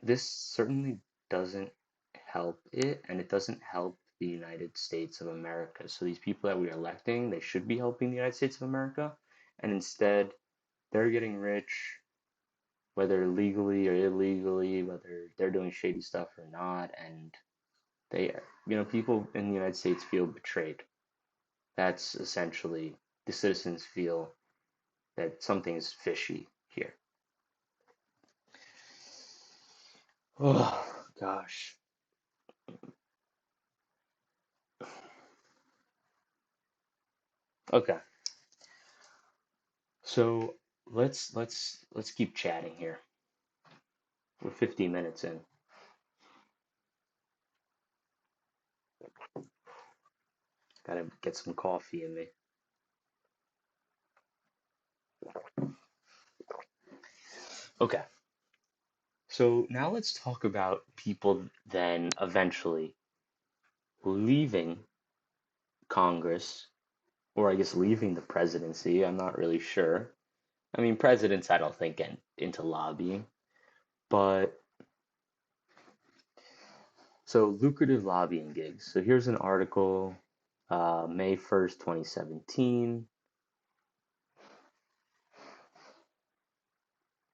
this certainly doesn't help it, and it doesn't help the United States of America. So these people that we are electing, they should be helping the United States of America, and instead they're getting rich, whether legally or illegally, whether they're doing shady stuff or not, and people in the United States feel betrayed. That's essentially the citizens feel that something's fishy here. Oh gosh. Okay. So let's keep chatting here. We're 50 minutes in. Gotta get some coffee in me. Okay, so now let's talk about people then eventually leaving Congress, or I guess leaving the presidency. I'm not really sure. I mean, presidents, I don't think get into lobbying, but so lucrative lobbying gigs. So here's an article, May 1st, 2017.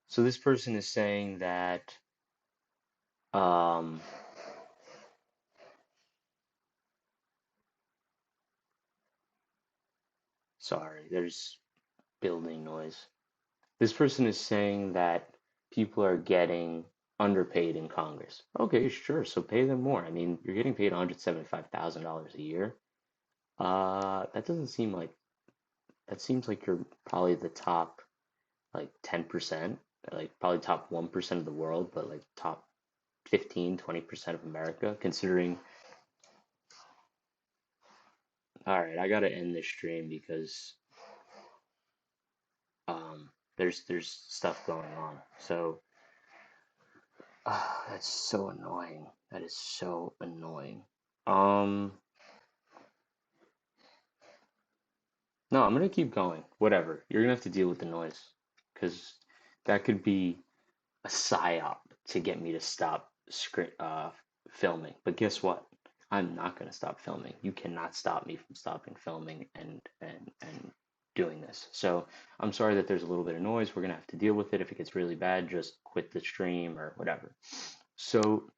So this person is saying that, um, sorry, there's building noise. This person is saying that people are getting underpaid in Congress. Okay, sure, so pay them more. I mean, you're getting paid $175,000 a year. That doesn't seem like that seems like you're probably the top like 10%, like probably top 1% of the world, but like top 15, 20% of America, considering. All right, I gotta end this stream because there's stuff going on. So that's so annoying. That is so annoying. Um, no, I'm gonna keep going. Whatever. You're gonna have to deal with the noise, because that could be a psyop to get me to stop filming. But guess what? I'm not gonna stop filming. You cannot stop me from stopping filming and doing this. So I'm sorry that there's a little bit of noise. We're gonna have to deal with it. If it gets really bad, just quit the stream or whatever. So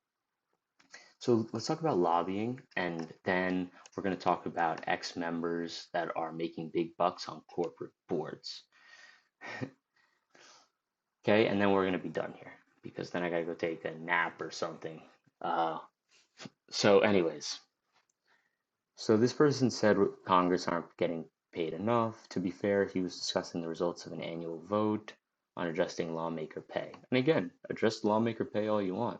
so let's talk about lobbying, and then we're going to talk about ex-members that are making big bucks on corporate boards. Okay, and then we're going to be done here because then I got to go take a nap or something. Uh, anyways, so this person said Congress aren't getting paid enough. To be fair, he was discussing the results of an annual vote on adjusting lawmaker pay. And again, adjust lawmaker pay all you want.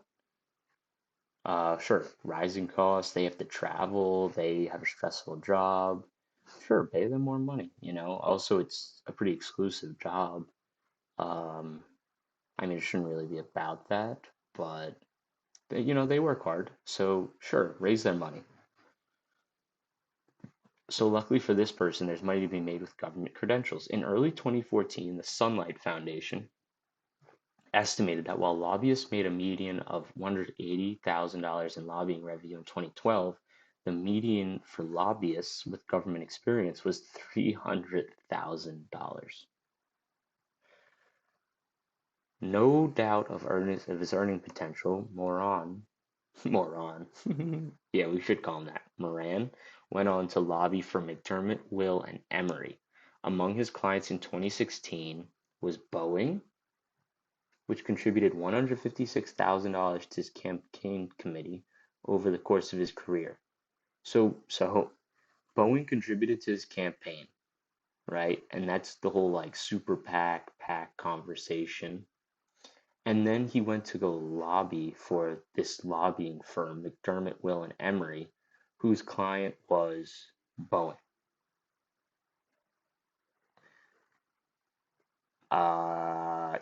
Sure, rising costs, they have to travel, they have a stressful job. Sure, pay them more money, you know. Also, it's a pretty exclusive job. Um, I mean, it shouldn't really be about that, but they work hard. So, sure, raise their money. So, luckily for this person, there's money to be made with government credentials. In early 2014, the Sunlight Foundation estimated that while lobbyists made a median of $180,000 in lobbying revenue in 2012, the median for lobbyists with government experience was $300,000. No doubt of his earning potential, Moran, yeah, we should call him that. Moran went on to lobby for McDermott, Will, and Emery. Among his clients in 2016 was Boeing, which contributed $156,000 to his campaign committee over the course of his career. So Boeing contributed to his campaign, right? And that's the whole like super PAC conversation. And then he went to go lobby for this lobbying firm, McDermott, Will, and Emery, whose client was Boeing.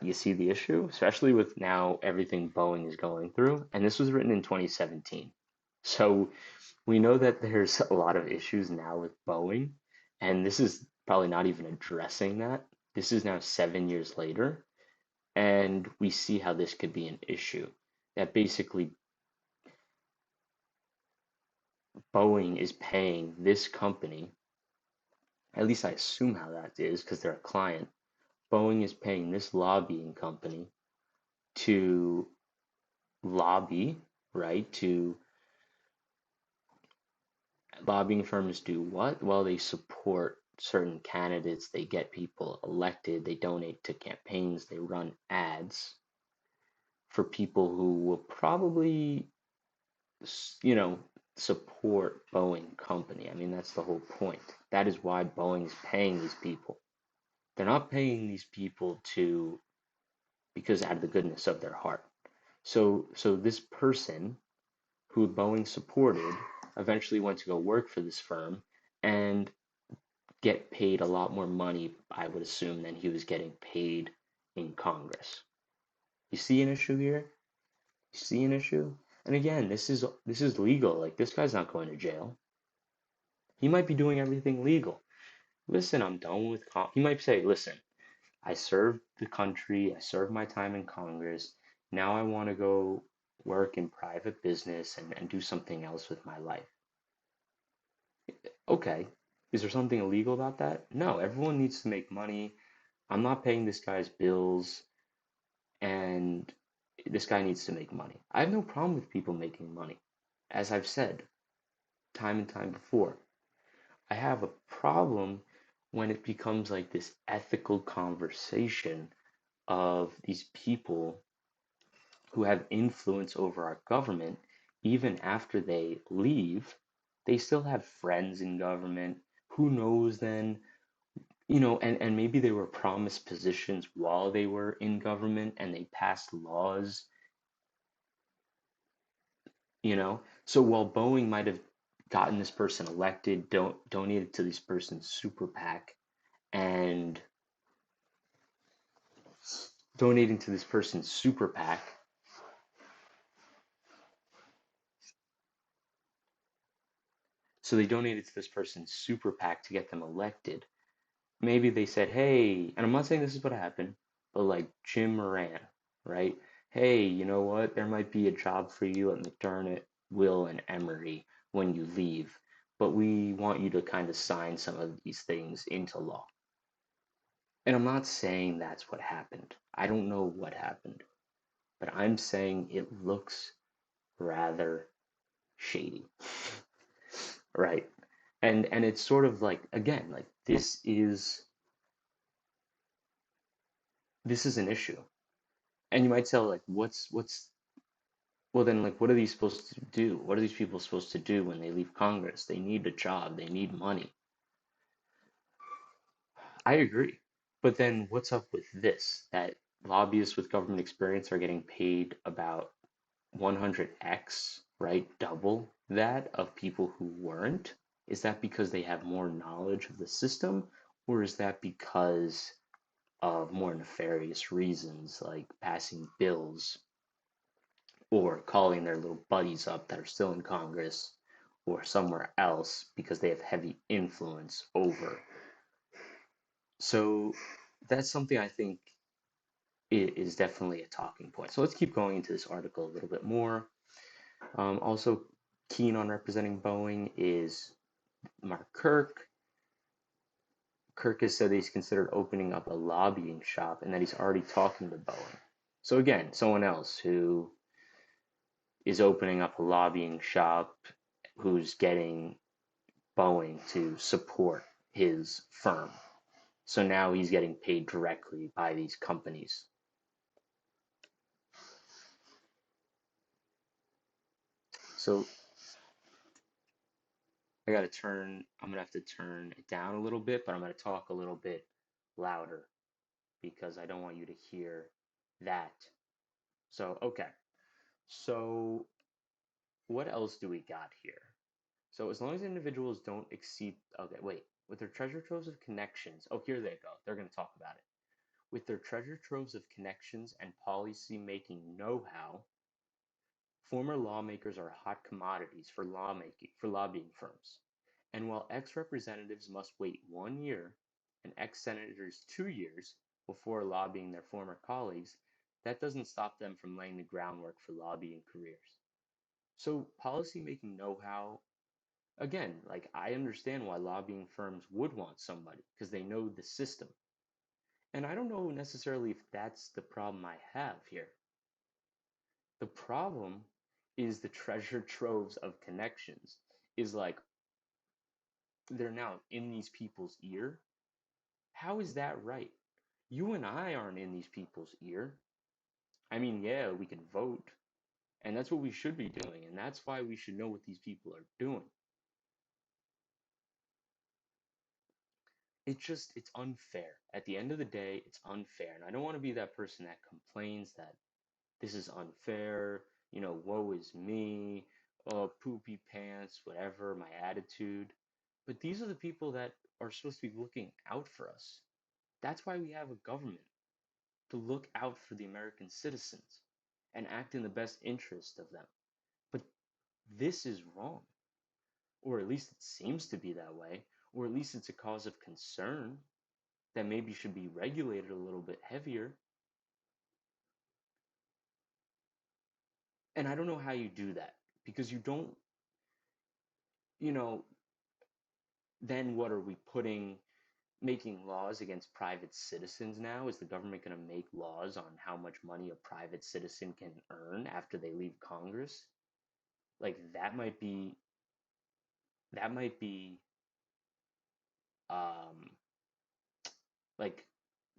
You see the issue, especially with now everything Boeing is going through. And this was written in 2017. So we know that there's a lot of issues now with Boeing, and this is probably not even addressing that. This is now 7 years later, and we see how this could be an issue. That basically Boeing is paying this company, at least I assume how that is because they're a client. Boeing is paying this lobbying company to lobby, right? To lobbying firms do what? Well, they support certain candidates, they get people elected, they donate to campaigns, they run ads for people who will probably, you know, support Boeing company. I mean, that's the whole point. That is why Boeing is paying these people. They're not paying these people to because out of the goodness of their heart. So this person who Boeing supported eventually went to go work for this firm, and get paid a lot more money, I would assume, than he was getting paid in Congress. You see an issue here? You see an issue? And again, this is legal. Like this guy's not going to jail. He might be doing everything legal. Listen, I'm done with he might say, listen, I served the country, I served my time in Congress. Now I want to go work in private business and do something else with my life. Okay. Is there something illegal about that? No, everyone needs to make money. I'm not paying this guy's bills, and this guy needs to make money. I have no problem with people making money. As I've said time and time before, I have a problem when it becomes like this ethical conversation of these people who have influence over our government, even after they leave, they still have friends in government. Who knows then? And maybe they were promised positions while they were in government and they passed laws, you know? So while Boeing might have gotten this person elected, donated to this person's super PAC, and donating to this person's super PAC, so they donated to this person's super PAC to get them elected. Maybe they said, hey, and I'm not saying this is what happened, but like Jim Moran, right? Hey, you know what? There might be a job for you at McDermott, Will, and Emery when you leave, but we want you to kind of sign some of these things into law. And I'm not saying that's what happened. I don't know what happened, but I'm saying it looks rather shady, right? And it's sort of like, again, like this is an issue. And you might say, like, what's well then, like, what are these supposed to do? What are these people supposed to do when they leave Congress? They need a job, they need money. I agree. But then what's up with this? That lobbyists with government experience are getting paid about 100x, right? Double that of people who weren't? Is that because they have more knowledge of the system? Or is that because of more nefarious reasons like passing bills or calling their little buddies up that are still in Congress or somewhere else because they have heavy influence over? So that's something I think is definitely a talking point. So let's keep going into this article a little bit more. Also, keen on representing Boeing is Mark Kirk. Kirk has said that he's considered opening up a lobbying shop and that he's already talking to Boeing. So again, someone else who is opening up a lobbying shop, who's getting Boeing to support his firm. So now he's getting paid directly by these companies. So I'm gonna have to turn it down a little bit, but I'm gonna talk a little bit louder because I don't want you to hear that. So, okay. So, what else do we got here? So, as long as individuals don't exceed, okay, wait, with their treasure troves of connections, oh, here they go. They're going to talk about it. With their treasure troves of connections and policy making know how, former lawmakers are hot commodities for lobbying firms. And while ex-representatives must wait 1 year and ex-senators 2 years before lobbying their former colleagues, that doesn't stop them from laying the groundwork for lobbying careers. So policymaking know-how, again, like I understand why lobbying firms would want somebody because they know the system. And I don't know necessarily if that's the problem I have here. The problem is the treasure troves of connections is like they're now in these people's ear. How is that right? You and I aren't in these people's ear. I mean, yeah, we can vote, and that's what we should be doing, and that's why we should know what these people are doing. It's unfair. At the end of the day, it's unfair. And I don't want to be that person that complains that this is unfair, woe is me, oh, poopy pants, whatever, my attitude. But these are the people that are supposed to be looking out for us. That's why we have a government, to look out for the American citizens and act in the best interest of them. But this is wrong, or at least it seems to be that way, or at least it's a cause of concern that maybe should be regulated a little bit heavier. And I don't know how you do that because you don't, you know, then what are we putting, making laws against private citizens now? Is the government going to make laws on how much money a private citizen can earn after they leave Congress? Like that might be um like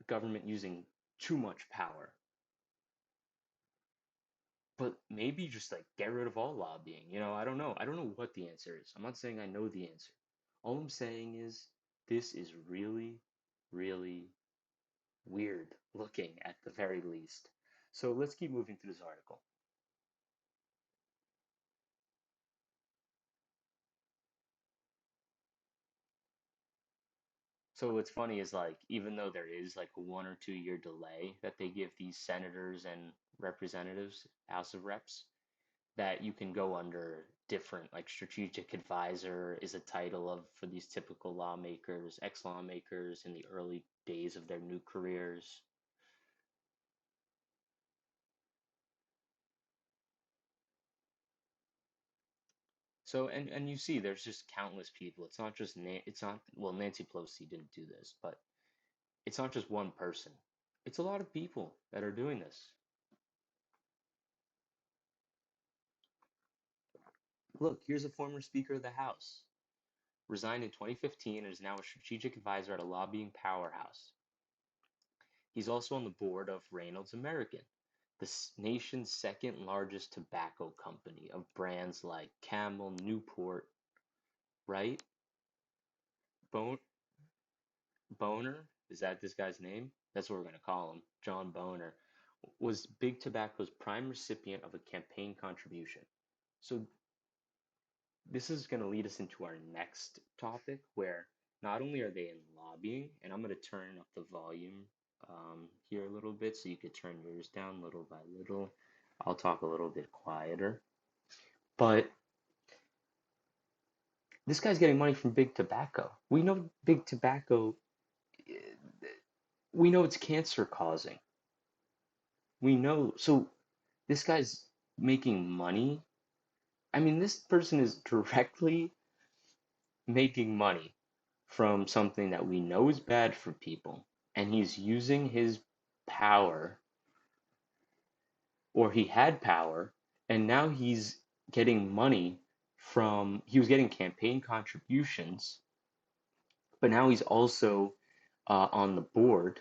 government using too much power. But maybe just like get rid of all lobbying. I don't know. I don't know what the answer is. I'm not saying I know the answer. All I'm saying is this is really, really weird looking at the very least. So let's keep moving through this article. So what's funny is like even though there is like a 1 or 2 year delay that they give these senators and representatives, House of Reps, that you can go under different, like strategic advisor is a title of for these typical lawmakers, ex-lawmakers in the early days of their new careers. So and you see there's just countless people. It's not just it's not, well, Nancy Pelosi didn't do this, but it's not just one person. It's a lot of people that are doing this. Look, here's a former Speaker of the House, resigned in 2015 and is now a strategic advisor at a lobbying powerhouse. He's also on the board of Reynolds American, the nation's second largest tobacco company of brands like Camel, Newport, right? Bon Boner, is that this guy's name? That's what we're going to call him. John Boner was Big Tobacco's prime recipient of a campaign contribution. So this is going to lead us into our next topic where not only are they in lobbying, and I'm going to turn up the volume here a little bit so you could turn yours down little by little. I'll talk a little bit quieter. But this guy's getting money from Big Tobacco. We know Big Tobacco, we know it's cancer causing. We know. So this guy's making money. I mean, this person is directly making money from something that we know is bad for people, and he's using his power, or he had power, and now he's getting money he was getting campaign contributions, but now he's also on the board,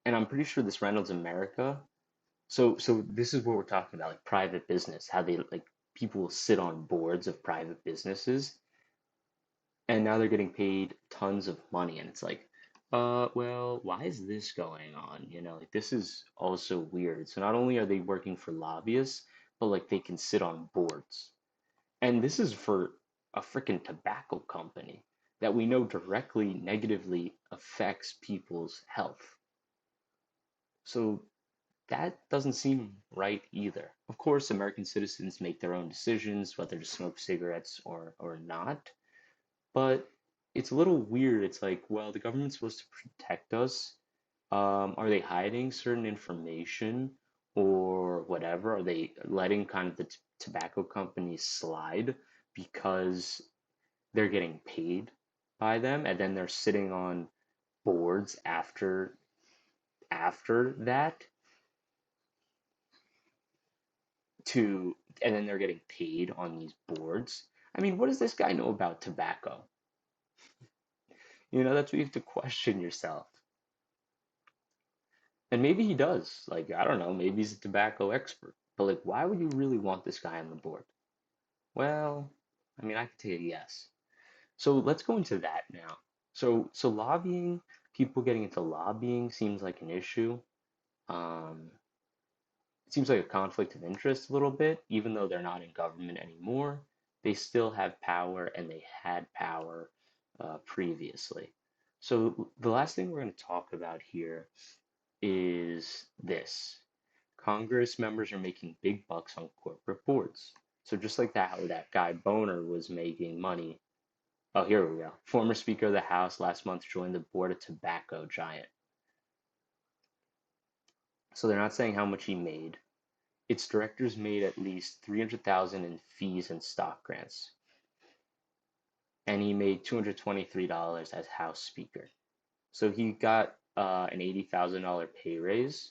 and I'm pretty sure this Reynolds America. So this is what we're talking about, like private business, how they like people will sit on boards of private businesses and now they're getting paid tons of money and it's like well, why is this going on, like this is also weird. So not only are they working for lobbyists, but like they can sit on boards, and this is for a freaking tobacco company that we know directly negatively affects people's health. So that doesn't seem right either. Of course, American citizens make their own decisions whether to smoke cigarettes or not. But it's a little weird. It's like, well, the government's supposed to protect us. Are they hiding certain information or whatever? Are they letting kind of the tobacco companies slide because they're getting paid by them, and then they're sitting on boards after that to, and then they're getting paid on these boards? I mean, what does this guy know about tobacco? That's what you have to question yourself. And maybe he does. Like, I don't know, maybe he's a tobacco expert. But like, why would you really want this guy on the board? Well, I mean, I could take a yes. So let's go into that now. So lobbying, people getting into lobbying seems like an issue. Um, it seems like a conflict of interest a little bit, even though they're not in government anymore. They still have power and they had power previously. So the last thing we're going to talk about here is this. Congress members are making big bucks on corporate boards. So just like that, how that guy Boner was making money. Oh, here we go. Former Speaker of the House last month joined the board of tobacco giant. So they're not saying how much he made. Its directors made at least 300,000 in fees and stock grants, and he made $223 as House Speaker. So he got an $80,000 pay raise.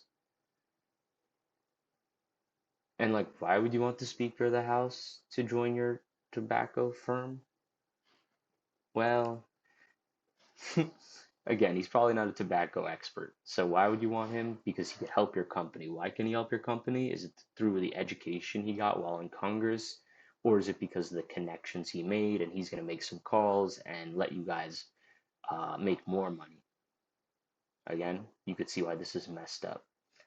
And like, why would you want the Speaker of the House to join your tobacco firm? Well, again, he's probably not a tobacco expert. So why would you want him? Because he could help your company. Why can he help your company? Is it through the education he got while in Congress? Or is it because of the connections he made and he's going to make some calls and let you guys make more money? Again, you could see why this is messed up.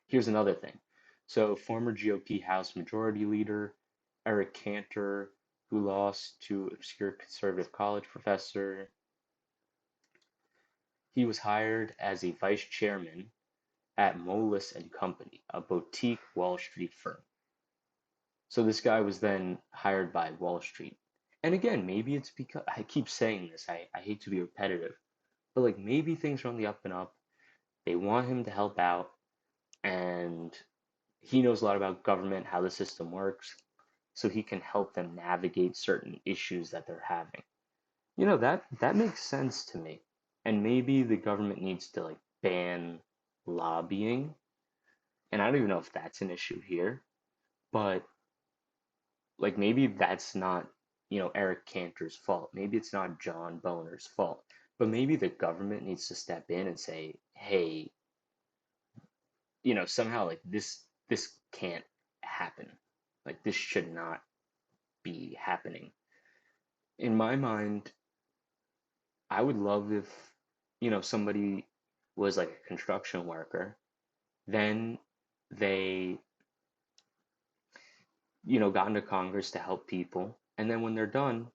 Here's another thing. So, former GOP House Majority Leader Eric Cantor, who lost to obscure conservative college professor, he was hired as a vice chairman at Moelis and Company, a boutique Wall Street firm. So this guy was then hired by Wall Street. And again, maybe it's because I keep saying this, I hate to be repetitive, but like maybe things are on the up and up. They want him to help out, and he knows a lot about government, how the system works, so he can help them navigate certain issues that they're having. That makes sense to me. And maybe the government needs to like ban lobbying. And I don't even know if that's an issue here, but like maybe that's not, Eric Cantor's fault. Maybe it's not John Boner's fault. But maybe the government needs to step in and say, "Hey, somehow like this can't happen. Like this should not be happening." In my mind, I would love if, somebody was like a construction worker, then they, got into Congress to help people, and then when they're done,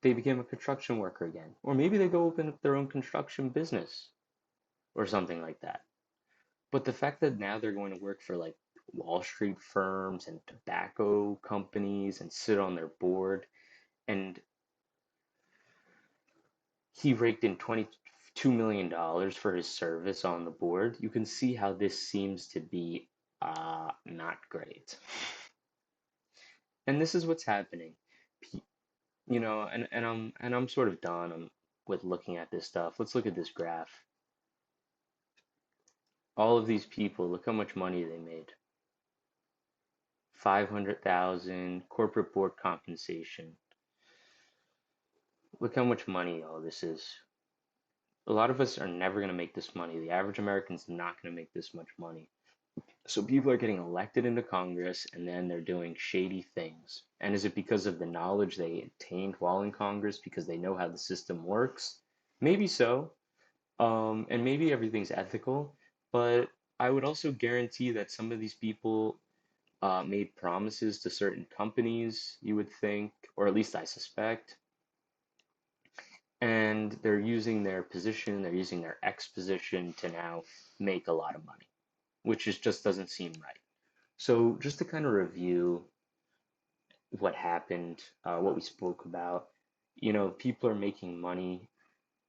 they became a construction worker again. Or maybe they go open up their own construction business or something like that. But the fact that now they're going to work for like Wall Street firms and tobacco companies and sit on their board, and he raked in $22 million for his service on the board. You can see how this seems to be not great. And this is what's happening. And I'm sort of done with looking at this stuff. Let's look at this graph. All of these people, look how much money they made. 500,000 corporate board compensation. Look how much money all this is. A lot of us are never going to make this money. The average American's not going to make this much money. So people are getting elected into Congress and then they're doing shady things. And is it because of the knowledge they attained while in Congress because they know how the system works? Maybe so. And maybe everything's ethical, but I would also guarantee that some of these people made promises to certain companies, you would think, or at least I suspect, and they're using their position, they're using their X position to now make a lot of money, which just doesn't seem right. So, just to kind of review what happened, what we spoke about, people are making money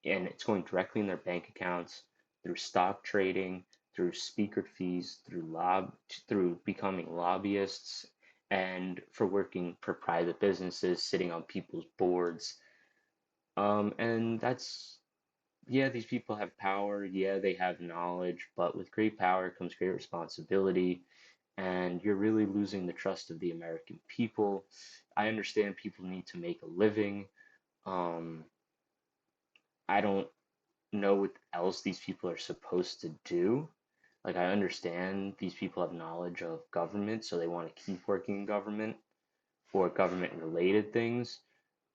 and it's going directly in their bank accounts through stock trading, through speaker fees, through becoming lobbyists, and for working for private businesses, sitting on people's boards. And that's, yeah, these people have power, yeah, they have knowledge, but with great power comes great responsibility, and you're really losing the trust of the American people. I understand people need to make a living. Um, I don't know what else these people are supposed to do. Like, I understand these people have knowledge of government, so they want to keep working in government or government related things.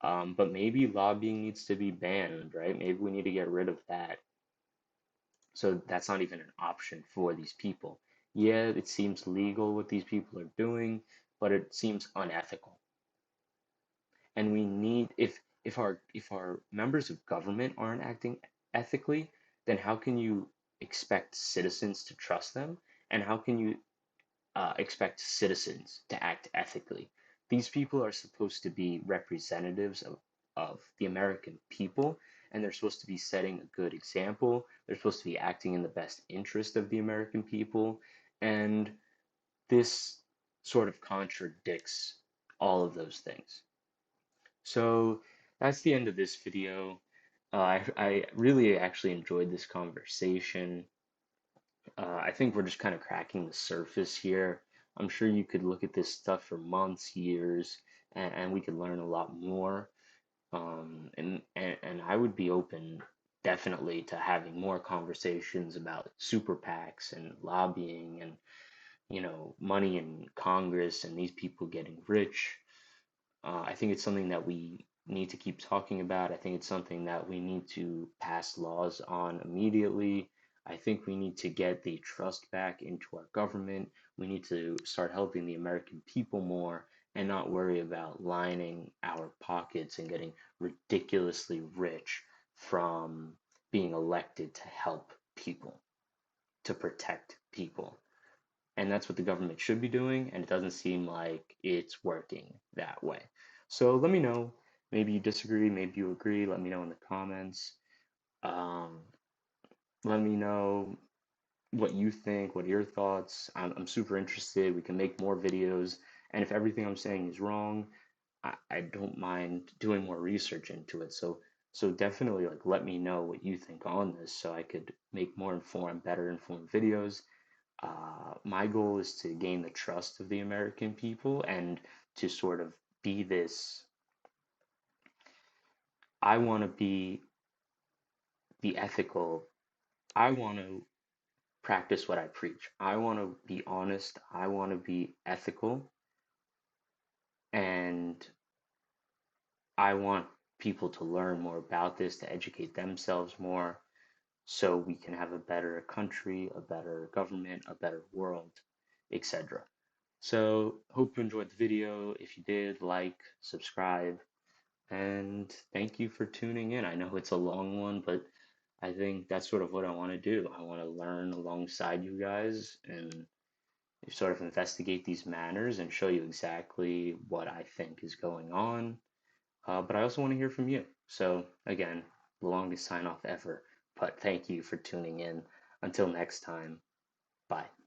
But maybe lobbying needs to be banned, right? Maybe we need to get rid of that. So that's not even an option for these people. Yeah, it seems legal what these people are doing, but it seems unethical. And we need, if our members of government aren't acting ethically, then how can you expect citizens to trust them? And how can you expect citizens to act ethically? These people are supposed to be representatives of the American people, and they're supposed to be setting a good example. They're supposed to be acting in the best interest of the American people. And this sort of contradicts all of those things. So that's the end of this video. I really actually enjoyed this conversation. I think we're just kind of cracking the surface here. I'm sure you could look at this stuff for months, years, and we could learn a lot more. And I would be open definitely to having more conversations about super PACs and lobbying and, money in Congress and these people getting rich. I think it's something that we need to keep talking about. I think it's something that we need to pass laws on immediately. I think we need to get the trust back into our government. We need to start helping the American people more and not worry about lining our pockets and getting ridiculously rich from being elected to help people, to protect people. And that's what the government should be doing, and it doesn't seem like it's working that way. So let me know. Maybe you disagree, maybe you agree. Let me know in the comments. Um, Let me know what you think, what are your thoughts. I'm super interested. We can make more videos. And if everything I'm saying is wrong, I don't mind doing more research into it. So definitely like let me know what you think on this so I could make more informed, better informed videos. My goal is to gain the trust of the American people and to sort of be this. I want to be ethical. I want to practice what I preach. I want to be honest. I want to be ethical, and I want people to learn more about this, to educate themselves more, so we can have a better country, a better government, a better world, etc. So, hope you enjoyed the video. If you did, like, subscribe, and thank you for tuning in. I know it's a long one, but I think that's sort of what I want to do. I want to learn alongside you guys and sort of investigate these matters and show you exactly what I think is going on. But I also want to hear from you. So, again, the longest sign off ever, but thank you for tuning in. Until next time, bye.